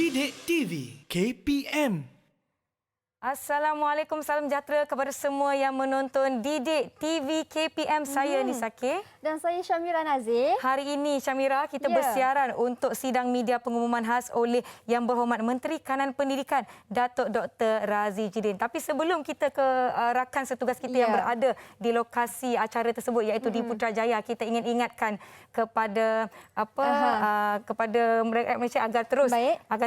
Didik TV KPM. Assalamualaikum, salam sejahtera kepada semua yang menonton Didik TV KPM. Saya Nisa K. Dan saya Syamira Nazir. Hari ini Syamira, kita bersiaran untuk sidang media pengumuman khas oleh Yang Berhormat Menteri Kanan Pendidikan Datuk Dr. Razi Jidin. Tapi sebelum kita ke rakan setugas kita yang berada di lokasi acara tersebut iaitu di Putrajaya, kita ingin ingatkan kepada kepada Malaysia agar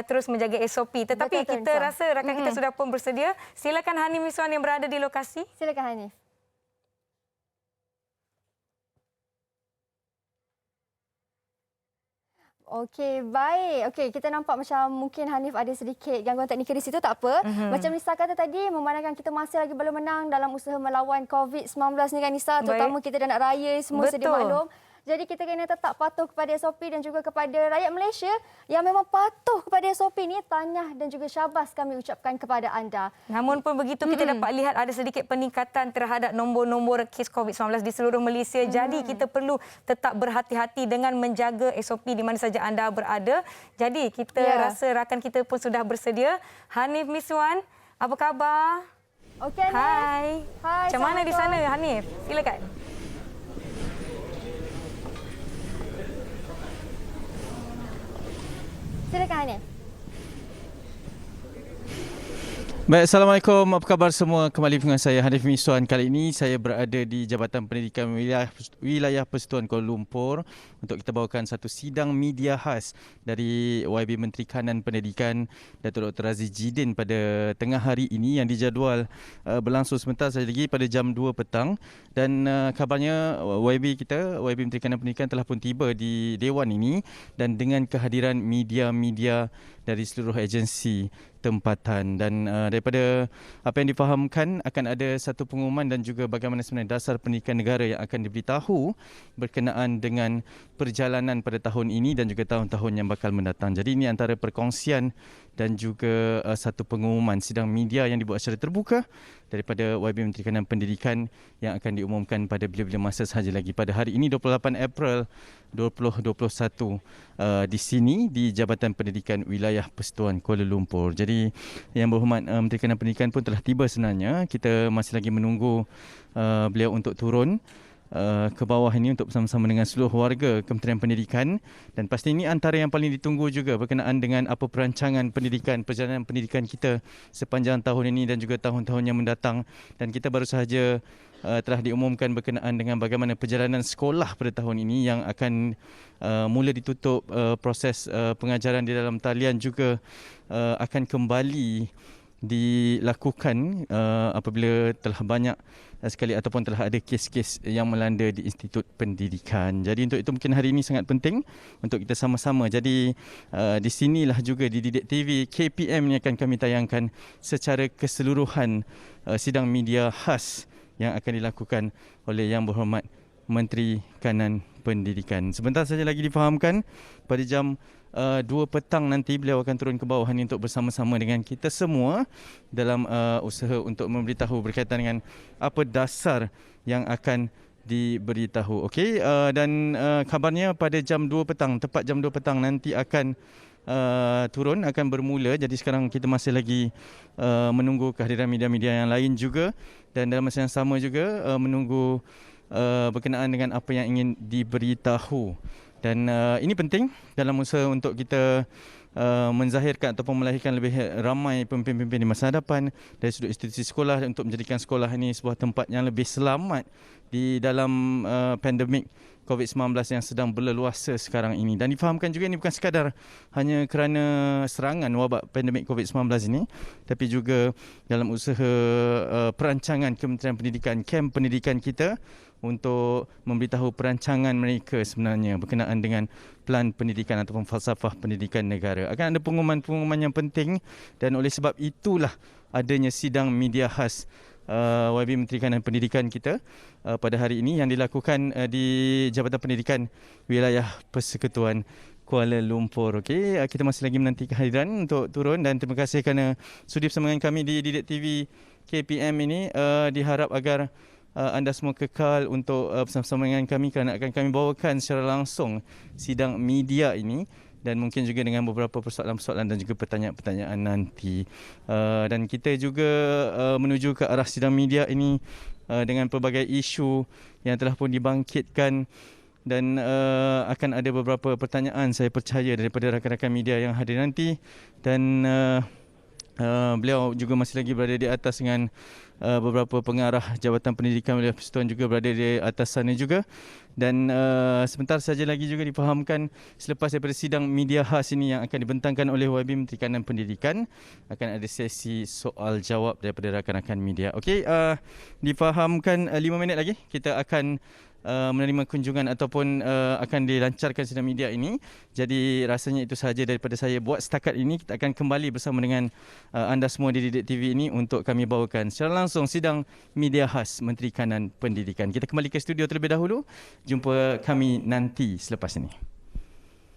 terus menjaga SOP. Tetapi kita rasa rakan kita sudah pun bersedia. Silakan Hanif Miswan yang berada di lokasi. Silakan Hanif. Okey, baik. Okey, kita nampak macam mungkin Hanif ada sedikit gangguan teknikal di situ, tak apa. Macam Nisa kata tadi, memandangkan kita masih lagi belum menang dalam usaha melawan COVID-19 ni kan Nisa, terutama kita dah nak raya semua sedia maklum. Jadi kita kena tetap patuh kepada SOP dan juga kepada rakyat Malaysia yang memang patuh kepada SOP ni, tahniah dan juga syabas kami ucapkan kepada anda. Namun pun begitu, kita dapat lihat ada sedikit peningkatan terhadap nombor-nombor kes COVID-19 di seluruh Malaysia. Jadi kita perlu tetap berhati-hati dengan menjaga SOP di mana saja anda berada. Jadi kita rasa rakan kita pun sudah bersedia. Hanif Miswan, apa khabar? Okey, Hanif. Hai. Macam mana di sana, Hanif? Silakan. Silakan Hanif. Baik, Assalamualaikum. Apa khabar semua? Kembali dengan saya Hanif Miswan. Kali ini saya berada di Jabatan Pendidikan Wilayah Persekutuan Kuala Lumpur untuk kita bawakan satu sidang media khas dari YB Menteri Kanan Pendidikan Datuk Dr. Razi Jidin pada tengah hari ini yang dijadual berlangsung sebentar saja lagi pada jam 2 petang. Dan kabarnya YB Menteri Kanan Pendidikan telah pun tiba di Dewan ini dan dengan kehadiran media-media dari seluruh agensi tempatan. Dan daripada apa yang difahamkan, akan ada satu pengumuman dan juga bagaimana sebenarnya dasar pendidikan negara yang akan diberitahu berkenaan dengan perjalanan pada tahun ini dan juga tahun-tahun yang bakal mendatang. Jadi ini antara perkongsian dan juga satu pengumuman sidang media yang dibuat secara terbuka daripada YB Menteri Kanan Pendidikan yang akan diumumkan pada bila-bila masa sahaja lagi pada hari ini 28 April 2021 di sini di Jabatan Pendidikan Wilayah Persekutuan Kuala Lumpur. Jadi Yang Berhormat Menteri Kanan Pendidikan pun telah tiba sebenarnya. Kita masih lagi menunggu beliau untuk turun ke bawah ini untuk bersama-sama dengan seluruh warga Kementerian Pendidikan. Dan pasti ini antara yang paling ditunggu juga berkenaan dengan apa perancangan pendidikan, perjalanan pendidikan kita sepanjang tahun ini dan juga tahun-tahun yang mendatang. Dan kita baru sahaja telah diumumkan berkenaan dengan bagaimana perjalanan sekolah pada tahun ini yang akan mula ditutup, proses pengajaran di dalam talian juga akan kembali dilakukan apabila telah banyak sekali ataupun telah ada kes-kes yang melanda di institut pendidikan. Jadi untuk itu mungkin hari ini sangat penting untuk kita sama-sama. Jadi di sinilah juga di Didik TV KPM ni akan kami tayangkan secara keseluruhan sidang media khas yang akan dilakukan oleh Yang Berhormat Menteri Kanan Pendidikan. Sebentar saja lagi difahamkan pada jam 2 petang nanti beliau akan turun ke bawah ini untuk bersama-sama dengan kita semua dalam usaha untuk memberitahu berkaitan dengan apa dasar yang akan diberitahu. Okey, dan kabarnya pada jam 2 petang, tepat jam 2 petang nanti akan turun, akan bermula. Jadi sekarang kita masih lagi menunggu kehadiran media-media yang lain juga dan dalam masa yang sama juga menunggu berkenaan dengan apa yang ingin diberitahu. Dan ini penting dalam usaha untuk kita menzahirkan ataupun melahirkan lebih ramai pemimpin-pemimpin di masa hadapan dari sudut institusi sekolah untuk menjadikan sekolah ini sebuah tempat yang lebih selamat di dalam pandemik COVID-19 yang sedang berleluasa sekarang ini. Dan difahamkan juga ini bukan sekadar hanya kerana serangan wabak pandemik COVID-19 ini, tapi juga dalam usaha perancangan Kementerian Pendidikan, kem pendidikan kita untuk memberitahu perancangan mereka sebenarnya berkenaan dengan pelan pendidikan ataupun falsafah pendidikan negara. Akan ada pengumuman-pengumuman yang penting dan oleh sebab itulah adanya sidang media khas YB Menteri Kanan Pendidikan kita pada hari ini yang dilakukan di Jabatan Pendidikan Wilayah Persekutuan Kuala Lumpur. Okey, kita masih lagi menanti kehadiran untuk turun dan terima kasih kerana sudi bersama dengan kami di Didik TV KPM ini. Diharap agar anda semua kekal untuk bersama-sama dengan kami kerana akan kami bawakan secara langsung sidang media ini dan mungkin juga dengan beberapa persoalan-persoalan dan juga pertanyaan-pertanyaan nanti. Dan kita juga menuju ke arah sidang media ini dengan pelbagai isu yang telah pun dibangkitkan, dan akan ada beberapa pertanyaan saya percaya daripada rakan-rakan media yang hadir nanti, dan beliau juga masih lagi berada di atas dengan beberapa pengarah Jabatan Pendidikan Wilayah Persekutuan juga berada di atas sana juga. Dan sebentar saja lagi juga difahamkan, selepas daripada sidang media khas ini yang akan dibentangkan oleh YB Menteri Kanan Pendidikan, akan ada sesi soal jawab daripada rakan-rakan media. Okey, difahamkan 5 minit lagi kita akan menerima kunjungan ataupun akan dilancarkan sidang media ini. Jadi rasanya itu sahaja daripada saya buat setakat ini. Kita akan kembali bersama dengan anda semua di Didik TV ini untuk kami bawakan secara langsung sidang media khas Menteri Kanan Pendidikan. Kita kembali ke studio terlebih dahulu. Jumpa kami nanti selepas ini.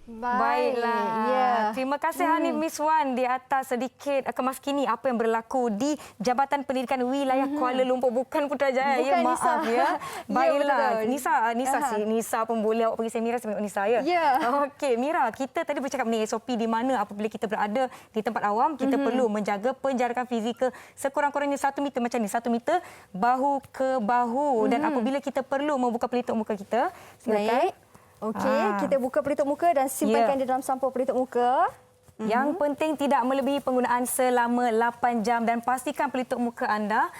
Baiklah. Ya. Terima kasih Hanif Miswan di atas sedikit kemaskini apa yang berlaku di Jabatan Pendidikan Wilayah Kuala Lumpur. Bukan Putrajaya. Bukan Ya, maaf Nisa. ya. Baiklah. Ya, Nisa pun boleh awak pergi seminar sama Nisa ya. Ya. Okey, Mira, kita tadi bercakap mengenai SOP di mana apabila kita berada di tempat awam, kita perlu menjaga penjarakan fizikal sekurang-kurangnya 1 meter macam ni, 1 meter bahu ke bahu, dan apabila kita perlu membuka pelitup muka kita, silakan. Baik. Okey, kita buka pelitup muka dan simpankan di dalam sampul pelitup muka. Yang penting tidak melebihi penggunaan selama 8 jam, dan pastikan pelitup muka anda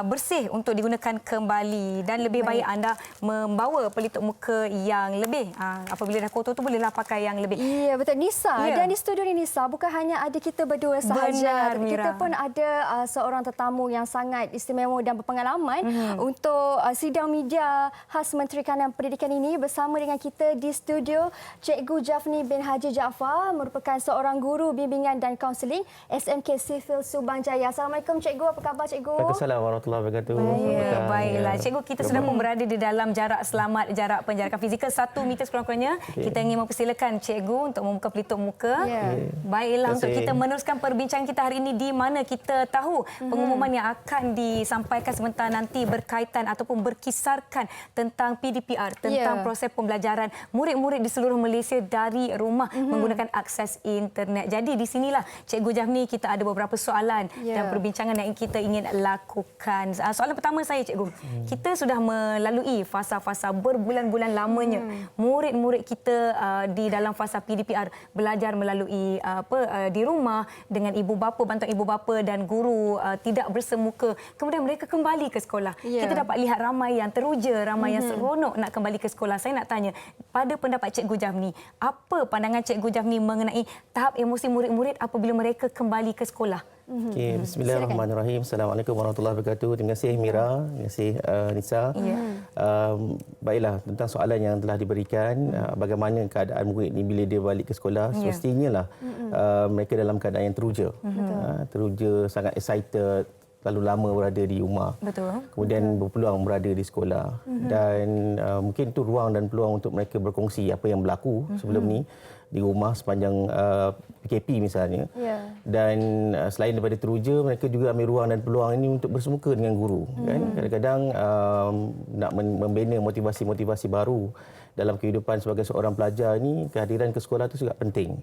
bersih untuk digunakan kembali, dan lebih baik anda membawa pelitup muka yang lebih. Apabila dah kotor tu bolehlah pakai yang lebih. Ya, betul Nisa. Ya. Dan di studio ni Nisa, bukan hanya ada kita berdua sahaja. Benar, Mira. Kita pun ada seorang tetamu yang sangat istimewa dan berpengalaman untuk sidang media khas Menteri Kanan Pendidikan ini. Bersama dengan kita di studio, Cikgu Jafni bin Haji Jaafar, merupakan seorang guru bimbingan dan kaunseling SMK Sivil Subang Jaya. Assalamualaikum Cikgu, apa khabar Cikgu? Waalaikumsalam warahmatullahi wabarakatuh. Baiklah. Cikgu, kita sudah pun berada di dalam jarak selamat, jarak penjarakan fizikal 1 meter sekurang-kurangnya. Kita ingin mempersilakan Cikgu untuk membuka pelitup muka. Baiklah, untuk kita meneruskan perbincangan kita hari ini, di mana kita tahu pengumuman yang akan disampaikan sebentar nanti berkaitan ataupun berkisarkan tentang PDPR, tentang proses pembelajaran murid-murid di seluruh Malaysia dari rumah menggunakan akses internet. Jadi di sinilah Cikgu Jafni, kita ada beberapa soalan dan perbincangan yang kita ingin lakukan. Soalan pertama saya, Cikgu. Kita sudah melalui fasa-fasa berbulan-bulan lamanya. Murid-murid kita di dalam fasa PDPR belajar melalui di rumah dengan ibu bapa, bantuan ibu bapa dan guru tidak bersemuka. Kemudian mereka kembali ke sekolah. Kita dapat lihat ramai yang teruja, ramai yang seronok nak kembali ke sekolah. Saya nak tanya, pada pendapat Cikgu Jafni, apa pandangan Cikgu Jafni mengenai tahap emosi murid-murid apabila mereka kembali ke sekolah? Okay, bismillahirrahmanirrahim. Assalamualaikum warahmatullahi wabarakatuh. Terima kasih Mira, terima kasih Nisa. Baiklah, tentang soalan yang telah diberikan, bagaimana keadaan murid ni bila dia balik ke sekolah, semestinya lah mereka dalam keadaan yang teruja. Teruja, sangat excited, terlalu lama berada di rumah. Betul. Kemudian berpeluang berada di sekolah. Dan mungkin itu ruang dan peluang untuk mereka berkongsi apa yang berlaku sebelum ni di rumah sepanjang PKP misalnya. Dan selain daripada teruja, mereka juga ambil ruang dan peluang ini untuk bersemuka dengan guru. Kan? Kadang-kadang nak membina motivasi-motivasi baru dalam kehidupan sebagai seorang pelajar ini, kehadiran ke sekolah itu sangat penting.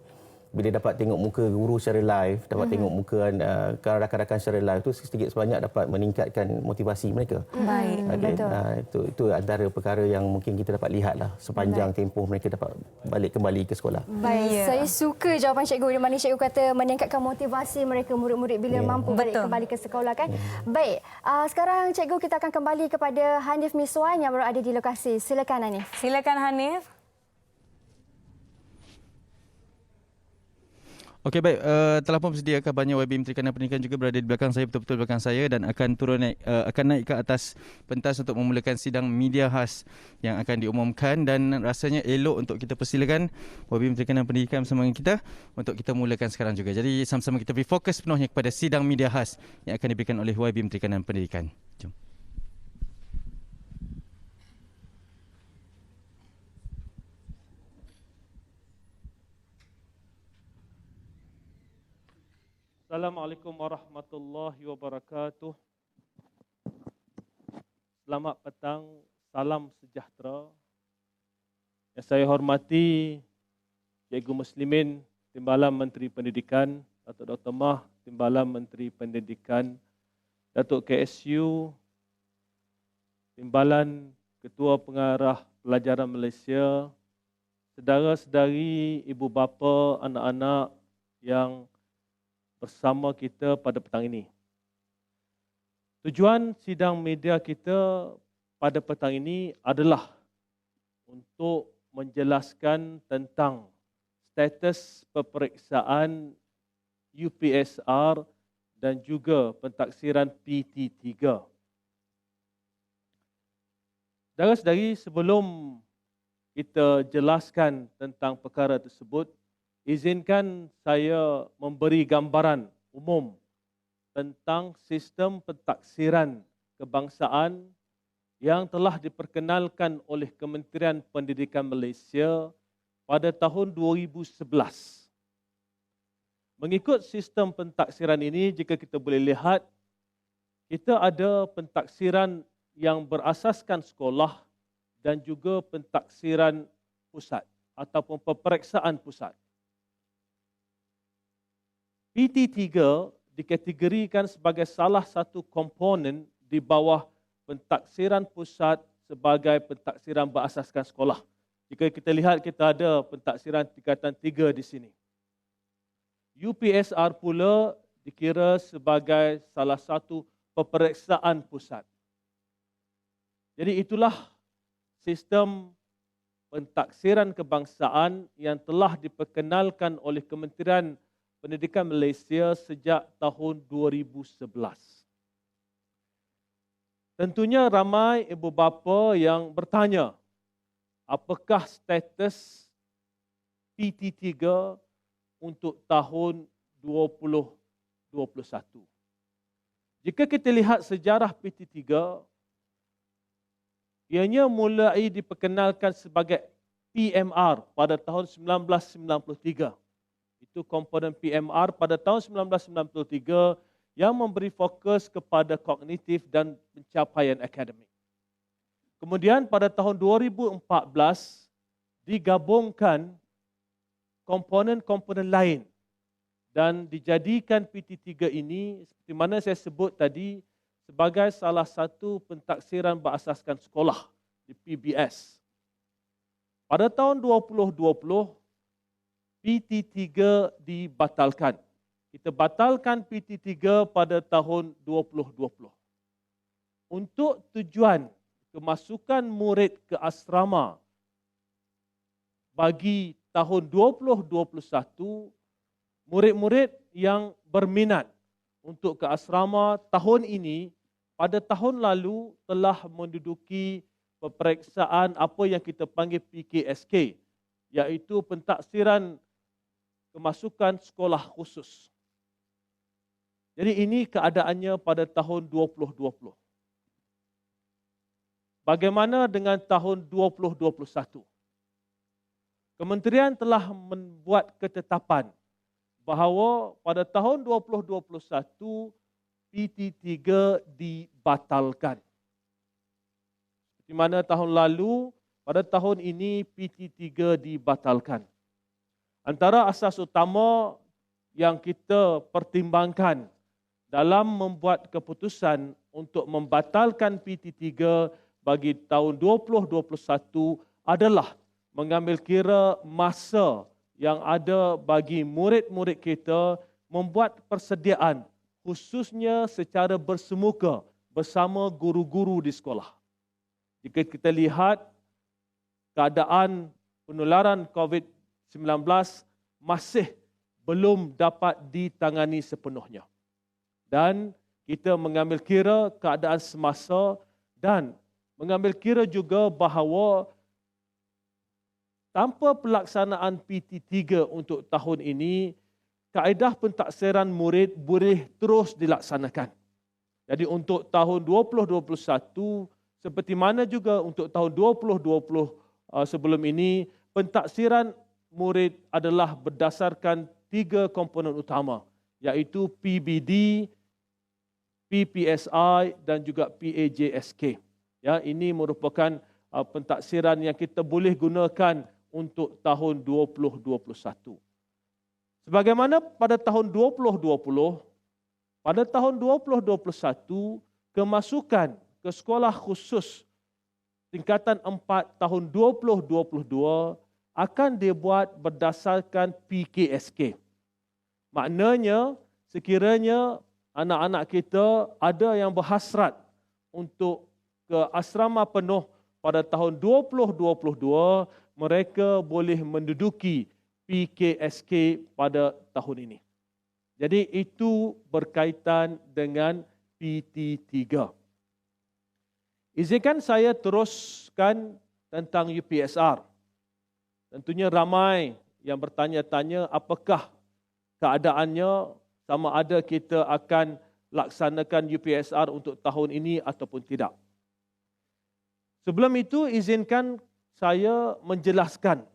Bila dapat tengok muka guru secara live, dapat tengok muka rakan-rakan secara live, itu sedikit sebanyak dapat meningkatkan motivasi mereka. Baik, betul. Itu antara perkara yang mungkin kita dapat lihatlah sepanjang tempoh mereka dapat balik kembali ke sekolah. Baik, saya suka jawapan Cikgu di mana Cikgu kata meningkatkan motivasi mereka murid-murid bila mampu balik kembali ke sekolah kan. Baik, sekarang Cikgu kita akan kembali kepada Hanif Miswan yang berada di lokasi. Silakan Hanif. Silakan Hanif. Okey, baik. Telah pun bersedia kabarnya YB Menteri Kanan Pendidikan juga berada di belakang saya, betul-betul belakang saya, dan akan akan naik ke atas pentas untuk memulakan sidang media khas yang akan diumumkan, dan rasanya elok untuk kita persilakan YB Menteri Kanan Pendidikan bersama dengan kita untuk kita mulakan sekarang juga. Jadi sama-sama kita beri fokus penuhnya kepada sidang media khas yang akan diberikan oleh YB Menteri Kanan Pendidikan. Jom. Assalamualaikum warahmatullahi wabarakatuh. Selamat petang, salam sejahtera. Yang saya hormati Cikgu Muslimin, Timbalan Menteri Pendidikan, Datuk Dr. Mah, Timbalan Menteri Pendidikan, Datuk KSU, Timbalan Ketua Pengarah Pelajaran Malaysia, saudara-saudari, ibu bapa, anak-anak yang bersama kita pada petang ini. Tujuan sidang media kita pada petang ini adalah untuk menjelaskan tentang status peperiksaan UPSR dan juga pentaksiran PT3. Saudara-saudari, sebelum kita jelaskan tentang perkara tersebut, izinkan saya memberi gambaran umum tentang sistem pentaksiran kebangsaan yang telah diperkenalkan oleh Kementerian Pendidikan Malaysia pada tahun 2011. Mengikut sistem pentaksiran ini, jika kita boleh lihat, kita ada pentaksiran yang berasaskan sekolah dan juga pentaksiran pusat ataupun peperiksaan pusat. PT3 dikategorikan sebagai salah satu komponen di bawah pentaksiran pusat sebagai pentaksiran berasaskan sekolah. Jika kita lihat, kita ada pentaksiran tingkatan 3 di sini. UPSR pula dikira sebagai salah satu peperiksaan pusat. Jadi itulah sistem pentaksiran kebangsaan yang telah diperkenalkan oleh Kementerian Pendidikan Malaysia sejak tahun 2011. Tentunya ramai ibu bapa yang bertanya, apakah status PT3 untuk tahun 2021? Jika kita lihat sejarah PT3, ianya mulai diperkenalkan sebagai PMR pada tahun 1993. Itu komponen PMR pada tahun 1993 yang memberi fokus kepada kognitif dan pencapaian akademik. Kemudian pada tahun 2014 digabungkan komponen-komponen lain dan dijadikan PT3 ini seperti mana saya sebut tadi sebagai salah satu pentaksiran berasaskan sekolah di PBS. Pada tahun 2020 PT3 dibatalkan. Kita batalkan PT3 pada tahun 2020. Untuk tujuan kemasukan murid ke asrama bagi tahun 2021, murid-murid yang berminat untuk ke asrama tahun ini, pada tahun lalu telah menduduki peperiksaan apa yang kita panggil PKSK, iaitu pentaksiran kemasukan sekolah khusus. Jadi ini keadaannya pada tahun 2020. Bagaimana dengan tahun 2021? Kementerian telah membuat ketetapan bahawa pada tahun 2021 PT3 dibatalkan. Di mana tahun lalu, pada tahun ini PT3 dibatalkan. Antara asas utama yang kita pertimbangkan dalam membuat keputusan untuk membatalkan PT3 bagi tahun 2021 adalah mengambil kira masa yang ada bagi murid-murid kita membuat persediaan khususnya secara bersemuka bersama guru-guru di sekolah. Jika kita lihat keadaan penularan COVID-19 masih belum dapat ditangani sepenuhnya. Dan kita mengambil kira keadaan semasa dan mengambil kira juga bahawa tanpa pelaksanaan PT3 untuk tahun ini, kaedah pentaksiran murid boleh terus dilaksanakan. Jadi untuk tahun 2021, seperti mana juga untuk tahun 2020 sebelum ini, pentaksiran murid adalah berdasarkan 3 komponen utama, iaitu PBD, PPSI dan juga PAJSK. Ya, ini merupakan pentaksiran yang kita boleh gunakan untuk tahun 2021. Sebagaimana pada tahun 2020, pada tahun 2021, kemasukan ke sekolah khusus tingkatan 4 tahun 2022 akan dibuat berdasarkan PKSK. Maknanya, sekiranya anak-anak kita ada yang berhasrat untuk ke asrama penuh pada tahun 2022, mereka boleh menduduki PKSK pada tahun ini. Jadi itu berkaitan dengan PT3. Izinkan saya teruskan tentang UPSR. Tentunya ramai yang bertanya-tanya apakah keadaannya, sama ada kita akan laksanakan UPSR untuk tahun ini ataupun tidak. Sebelum itu, izinkan saya menjelaskan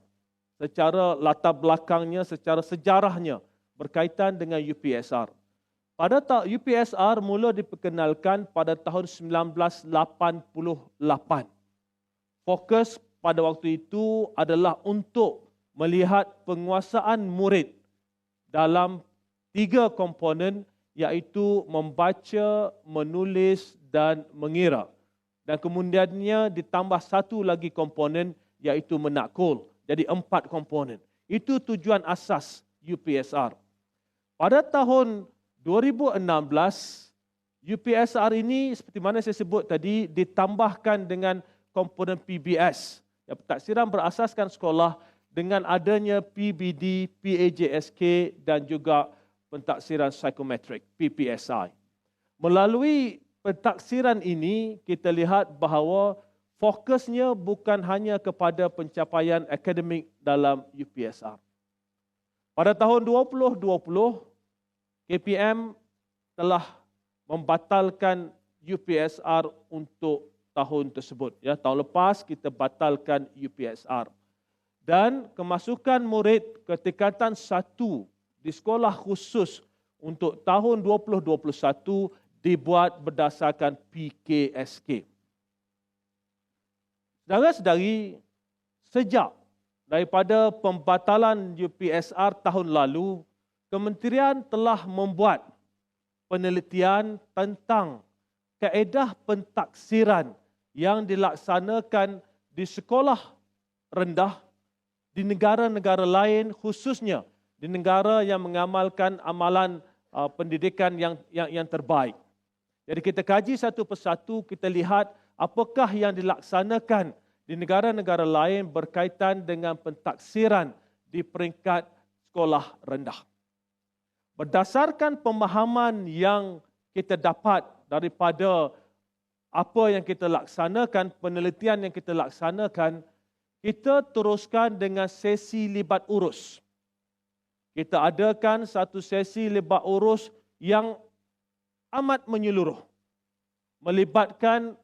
secara latar belakangnya, secara sejarahnya berkaitan dengan UPSR. Pada UPSR mula diperkenalkan pada tahun 1988. Fokus pada waktu itu adalah untuk melihat penguasaan murid dalam 3 komponen, iaitu membaca, menulis dan mengira. Dan kemudiannya ditambah 1 lagi komponen, iaitu menakul. Jadi 4 komponen. Itu tujuan asas UPSR. Pada tahun 2016, UPSR ini seperti mana saya sebut tadi ditambahkan dengan komponen PBS. Pentaksiran berasaskan sekolah dengan adanya PBD, PAJSK dan juga pentaksiran psikometrik, PPSI. Melalui pentaksiran ini, kita lihat bahawa fokusnya bukan hanya kepada pencapaian akademik dalam UPSR. Pada tahun 2020, KPM telah membatalkan UPSR untuk tahun tersebut. Ya, tahun lepas kita batalkan UPSR. Dan kemasukan murid ke tingkatan 1 di sekolah khusus untuk tahun 2021 dibuat berdasarkan PKSK. Saudara-saudari, sejak daripada pembatalan UPSR tahun lalu, Kementerian telah membuat penelitian tentang kaedah pentaksiran yang dilaksanakan di sekolah rendah di negara-negara lain, khususnya di negara yang mengamalkan amalan pendidikan yang terbaik. Jadi kita kaji satu persatu, kita lihat apakah yang dilaksanakan di negara-negara lain berkaitan dengan pentaksiran di peringkat sekolah rendah. Berdasarkan pemahaman yang kita dapat daripada apa yang kita laksanakan, penelitian yang kita laksanakan, kita teruskan dengan sesi libat urus. Kita adakan satu sesi libat urus yang amat menyeluruh. Melibatkan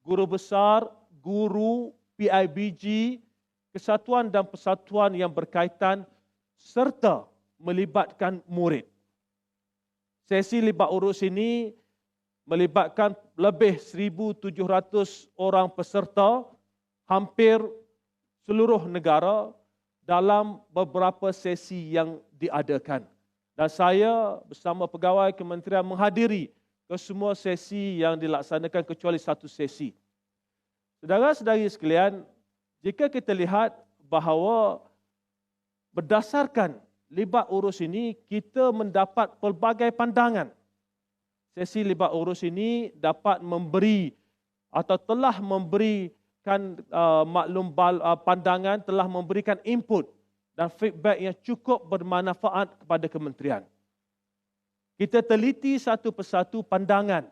guru besar, guru, PIBG, kesatuan dan persatuan yang berkaitan serta melibatkan murid. Sesi libat urus ini melibatkan lebih 1,700 orang peserta, hampir seluruh negara dalam beberapa sesi yang diadakan. Dan saya bersama pegawai kementerian menghadiri ke semua sesi yang dilaksanakan kecuali satu sesi. Saudara-saudari sekalian, jika kita lihat bahawa berdasarkan libat urus ini, kita mendapat pelbagai pandangan. Sesi libat urus ini dapat memberi atau telah memberikan pandangan, telah memberikan input dan feedback yang cukup bermanfaat kepada kementerian. Kita teliti satu persatu pandangan.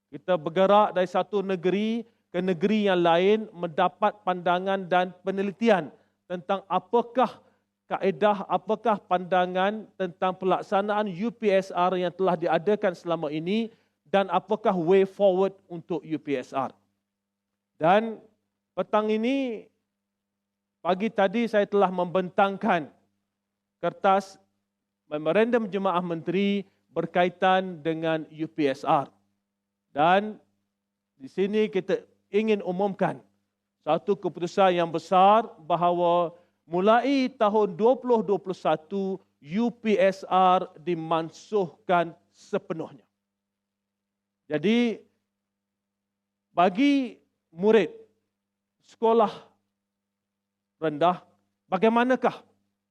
Kita bergerak dari satu negeri ke negeri yang lain, mendapat pandangan dan penelitian tentang apakah kaedah, apakah pandangan tentang pelaksanaan UPSR yang telah diadakan selama ini dan apakah way forward untuk UPSR. Dan petang ini, pagi tadi saya telah membentangkan kertas memorandum Jemaah Menteri berkaitan dengan UPSR. Dan di sini kita ingin umumkan satu keputusan yang besar bahawa mulai tahun 2021 UPSR dimansuhkan sepenuhnya. Jadi bagi murid sekolah rendah, bagaimanakah?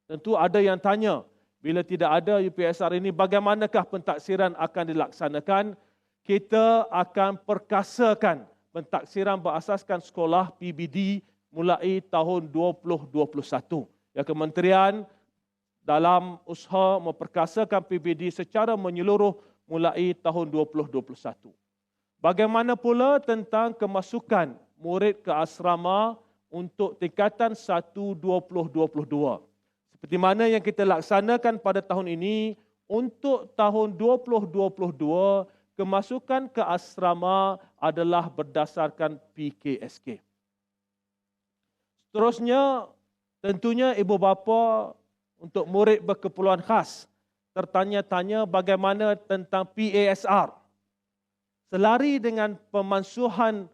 Tentu ada yang tanya, bila tidak ada UPSR ini, bagaimanakah pentaksiran akan dilaksanakan? Kita akan perkasakan pentaksiran berasaskan sekolah PBD mulai tahun 2021. Ya, Kementerian dalam usaha memperkasakan PBD secara menyeluruh mulai tahun 2021. Bagaimana pula tentang kemasukan murid ke asrama untuk tingkatan 1 2022? Seperti mana yang kita laksanakan pada tahun ini, untuk tahun 2022, kemasukan ke asrama adalah berdasarkan PKSK. Seterusnya, tentunya ibu bapa untuk murid berkeperluan khas tertanya-tanya bagaimana tentang PASR. Selari dengan pemansuhan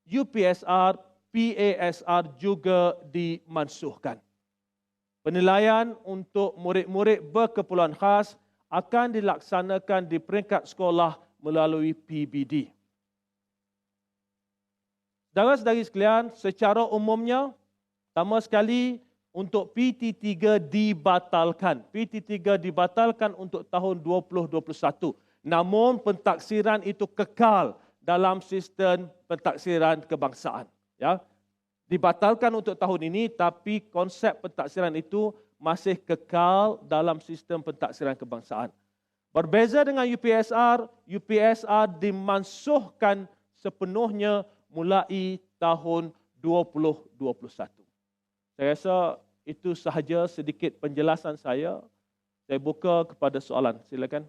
UPSR, PASR juga dimansuhkan. Penilaian untuk murid-murid berkeperluan khas akan dilaksanakan di peringkat sekolah melalui PBD. Saudara-saudari sekalian, secara umumnya, pertama sekali, untuk PT3 dibatalkan. PT3 dibatalkan untuk tahun 2021. Namun pentaksiran itu kekal dalam sistem pentaksiran kebangsaan. Ya. Dibatalkan untuk tahun ini, tapi konsep pentaksiran itu masih kekal dalam sistem pentaksiran kebangsaan. Berbeza dengan UPSR, UPSR dimansuhkan sepenuhnya mulai tahun 2021. Saya rasa itu sahaja sedikit penjelasan saya. Saya buka kepada soalan. Silakan.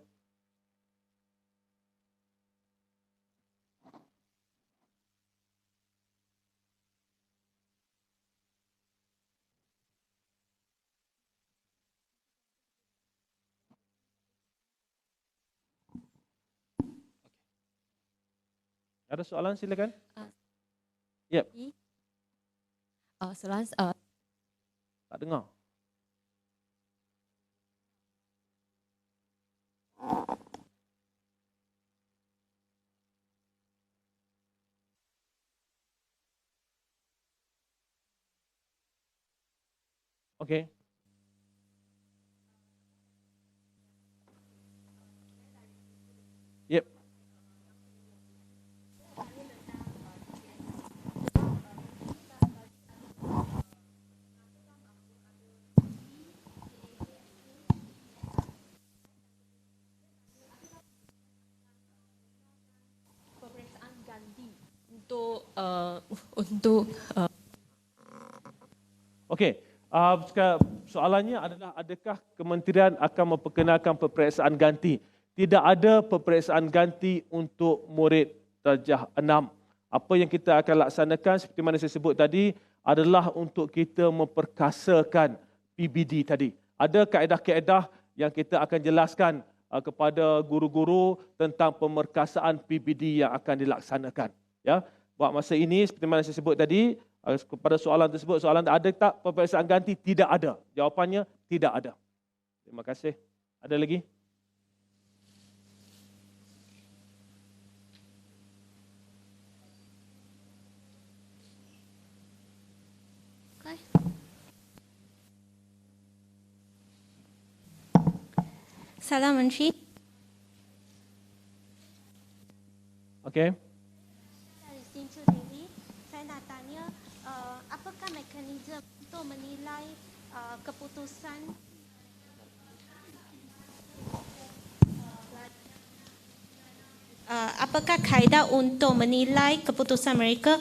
Ada soalan, silakan. Yep. Soalan Tak dengar. Okey. Yep. peperiksaan ganti untuk Okey. Soalannya adalah adakah kementerian akan memperkenalkan peperiksaan ganti? Tidak ada peperiksaan ganti untuk murid darjah 6. Apa yang kita akan laksanakan seperti mana saya sebut tadi adalah untuk kita memperkasakan PBD tadi. Ada kaedah-kaedah yang kita akan jelaskan kepada guru-guru tentang pemerkasaan PBD yang akan dilaksanakan. Ya, buat masa ini seperti mana saya sebut tadi, kepada soalan tersebut, soalan ada tak peperiksaan ganti? Tidak ada. Jawapannya tidak ada. Terima kasih. Ada lagi? Salam Menteri. Okey. Dari Sincu Dewi, saya nak tanya apakah mekanisme untuk menilai keputusan apakah kaedah untuk menilai keputusan mereka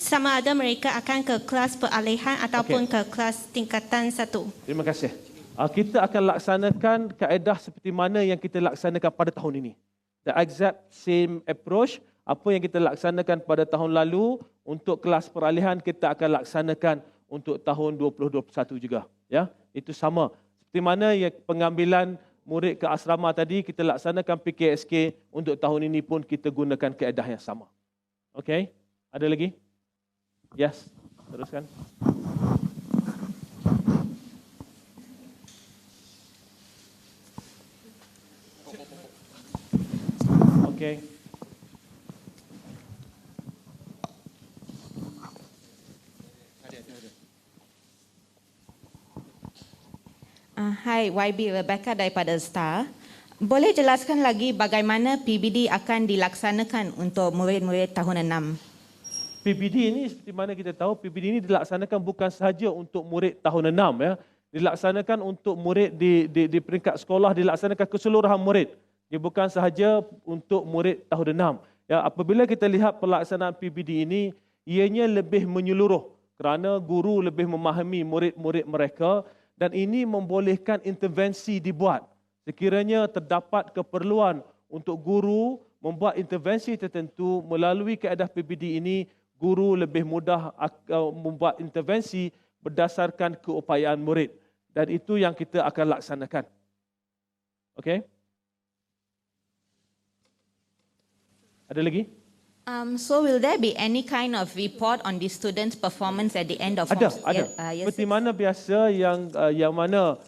sama ada mereka akan ke kelas peralihan ataupun ke kelas tingkatan 1? Terima kasih. Kita akan laksanakan kaedah seperti mana yang kita laksanakan pada tahun ini. The exact same approach, apa yang kita laksanakan pada tahun lalu untuk kelas peralihan kita akan laksanakan untuk tahun 2021 juga. Ya, itu sama. Seperti mana yang pengambilan murid ke asrama tadi kita laksanakan PKSK, untuk tahun ini pun kita gunakan kaedah yang sama. Okey? Ada lagi? Yes. Teruskan. Okey. Hai, YB Rebecca daripada Star. Boleh jelaskan lagi bagaimana PBD akan dilaksanakan untuk murid-murid tahun 6? PBD ini seperti mana kita tahu, PBD ini dilaksanakan bukan sahaja untuk murid tahun 6 ya. Dilaksanakan untuk murid di peringkat sekolah, dilaksanakan keseluruhan murid. Dia bukan sahaja untuk murid tahun 6. Ya, apabila kita lihat pelaksanaan PBD ini, ianya lebih menyeluruh kerana guru lebih memahami murid-murid mereka dan ini membolehkan intervensi dibuat. Sekiranya terdapat keperluan untuk guru membuat intervensi tertentu melalui kaedah PBD ini, guru lebih mudah membuat intervensi berdasarkan keupayaan murid. Dan itu yang kita akan laksanakan. Okey? Ada lagi? So will there be any kind of report on the students' performance at the end of Ada. year Seperti 6? mana biasa yang mana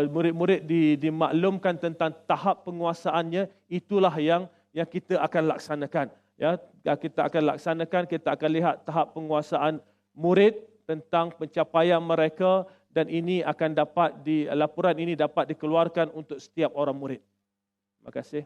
murid-murid dimaklumkan tentang tahap penguasaannya, itulah yang kita akan laksanakan. Ya, kita akan laksanakan, kita akan lihat tahap penguasaan murid tentang pencapaian mereka dan ini akan laporan ini dapat dikeluarkan untuk setiap orang murid. Terima kasih.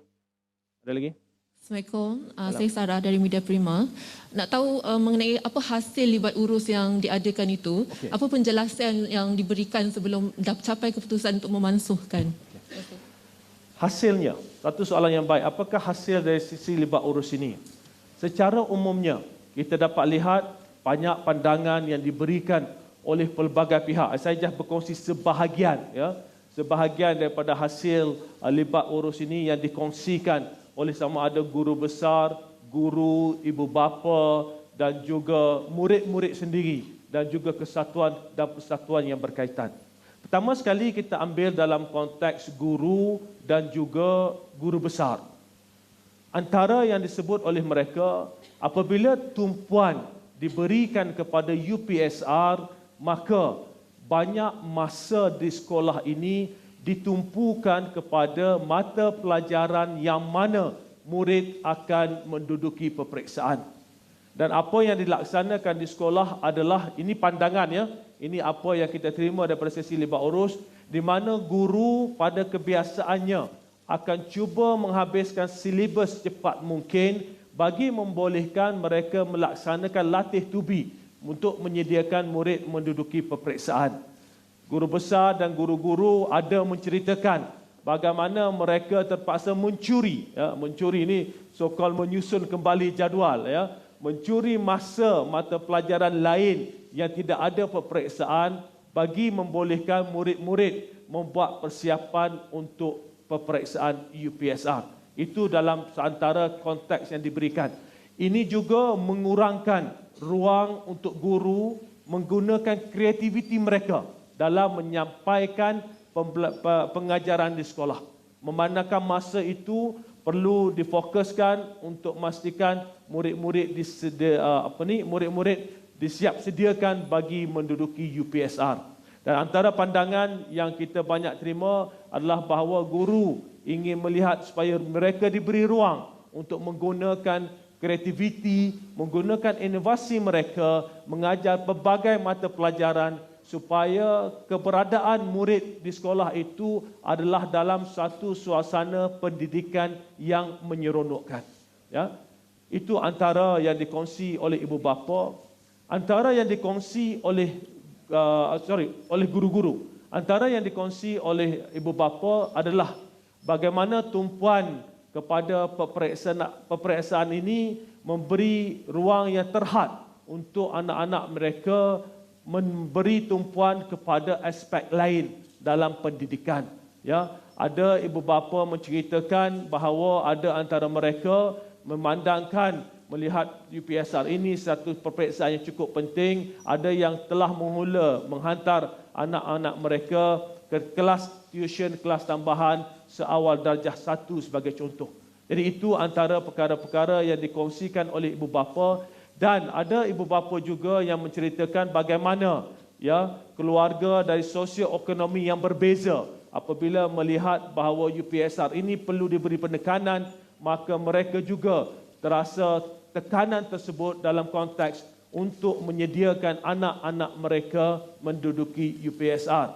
Ada lagi? Assalamualaikum, saya Sarah dari Media Prima. Nak tahu mengenai apa hasil libat urus yang diadakan itu, apa penjelasan yang diberikan sebelum capai keputusan untuk memansuhkan? Hasilnya, satu soalan yang baik. Apakah hasil dari sisi libat urus ini? Secara umumnya, kita dapat lihat banyak pandangan yang diberikan oleh pelbagai pihak. Saya just berkongsi sebahagian, ya, sebahagian daripada hasil libat urus ini yang dikongsikan oleh sama ada guru besar, guru, ibu bapa dan juga murid-murid sendiri dan juga kesatuan dan persatuan yang berkaitan. Pertama sekali kita ambil dalam konteks guru dan juga guru besar. Antara yang disebut oleh mereka, apabila tumpuan diberikan kepada UPSR, maka banyak masa di sekolah ini ditumpukan kepada mata pelajaran yang mana murid akan menduduki peperiksaan. Dan apa yang dilaksanakan di sekolah adalah, ini pandangan ya, ini apa yang kita terima daripada sesi libat urus, di mana guru pada kebiasaannya akan cuba menghabiskan silibus secepat mungkin bagi membolehkan mereka melaksanakan latih tubi untuk menyediakan murid menduduki peperiksaan. Guru besar dan guru-guru ada menceritakan bagaimana mereka terpaksa mencuri, ya, mencuri ini so-called menyusun kembali jadual, ya, mencuri mata pelajaran lain yang tidak ada peperiksaan bagi membolehkan murid-murid membuat persiapan untuk peperiksaan UPSR. Itu dalam antara konteks yang diberikan. Ini juga mengurangkan ruang untuk guru menggunakan kreativiti mereka dalam menyampaikan pengajaran di sekolah. Memandangkan masa itu perlu difokuskan untuk memastikan murid-murid disiap sediakan bagi menduduki UPSR. Dan antara pandangan yang kita banyak terima adalah bahawa guru ingin melihat supaya mereka diberi ruang untuk menggunakan kreativiti, menggunakan inovasi mereka, mengajar pelbagai mata pelajaran supaya keberadaan murid di sekolah itu adalah dalam satu suasana pendidikan yang menyeronokkan. Ya, itu antara yang dikongsi oleh ibu bapa, antara yang dikongsi oleh guru-guru. Antara yang dikongsi oleh ibu bapa adalah bagaimana tumpuan kepada peperiksaan ini memberi ruang yang terhad untuk anak-anak mereka memberi tumpuan kepada aspek lain dalam pendidikan. Ya, ada ibu bapa menceritakan bahawa ada antara mereka memandangkan melihat UPSR ini satu peperiksaan yang cukup penting, ada yang telah mula menghantar anak-anak mereka ke kelas tuition, kelas tambahan seawal darjah 1 sebagai contoh. Jadi itu antara perkara-perkara yang dikongsikan oleh ibu bapa Dan ada ibu bapa juga yang menceritakan bagaimana ya keluarga dari sosioekonomi yang berbeza apabila melihat bahawa UPSR ini perlu diberi penekanan, maka mereka juga terasa tekanan tersebut dalam konteks untuk menyediakan anak-anak mereka menduduki UPSR.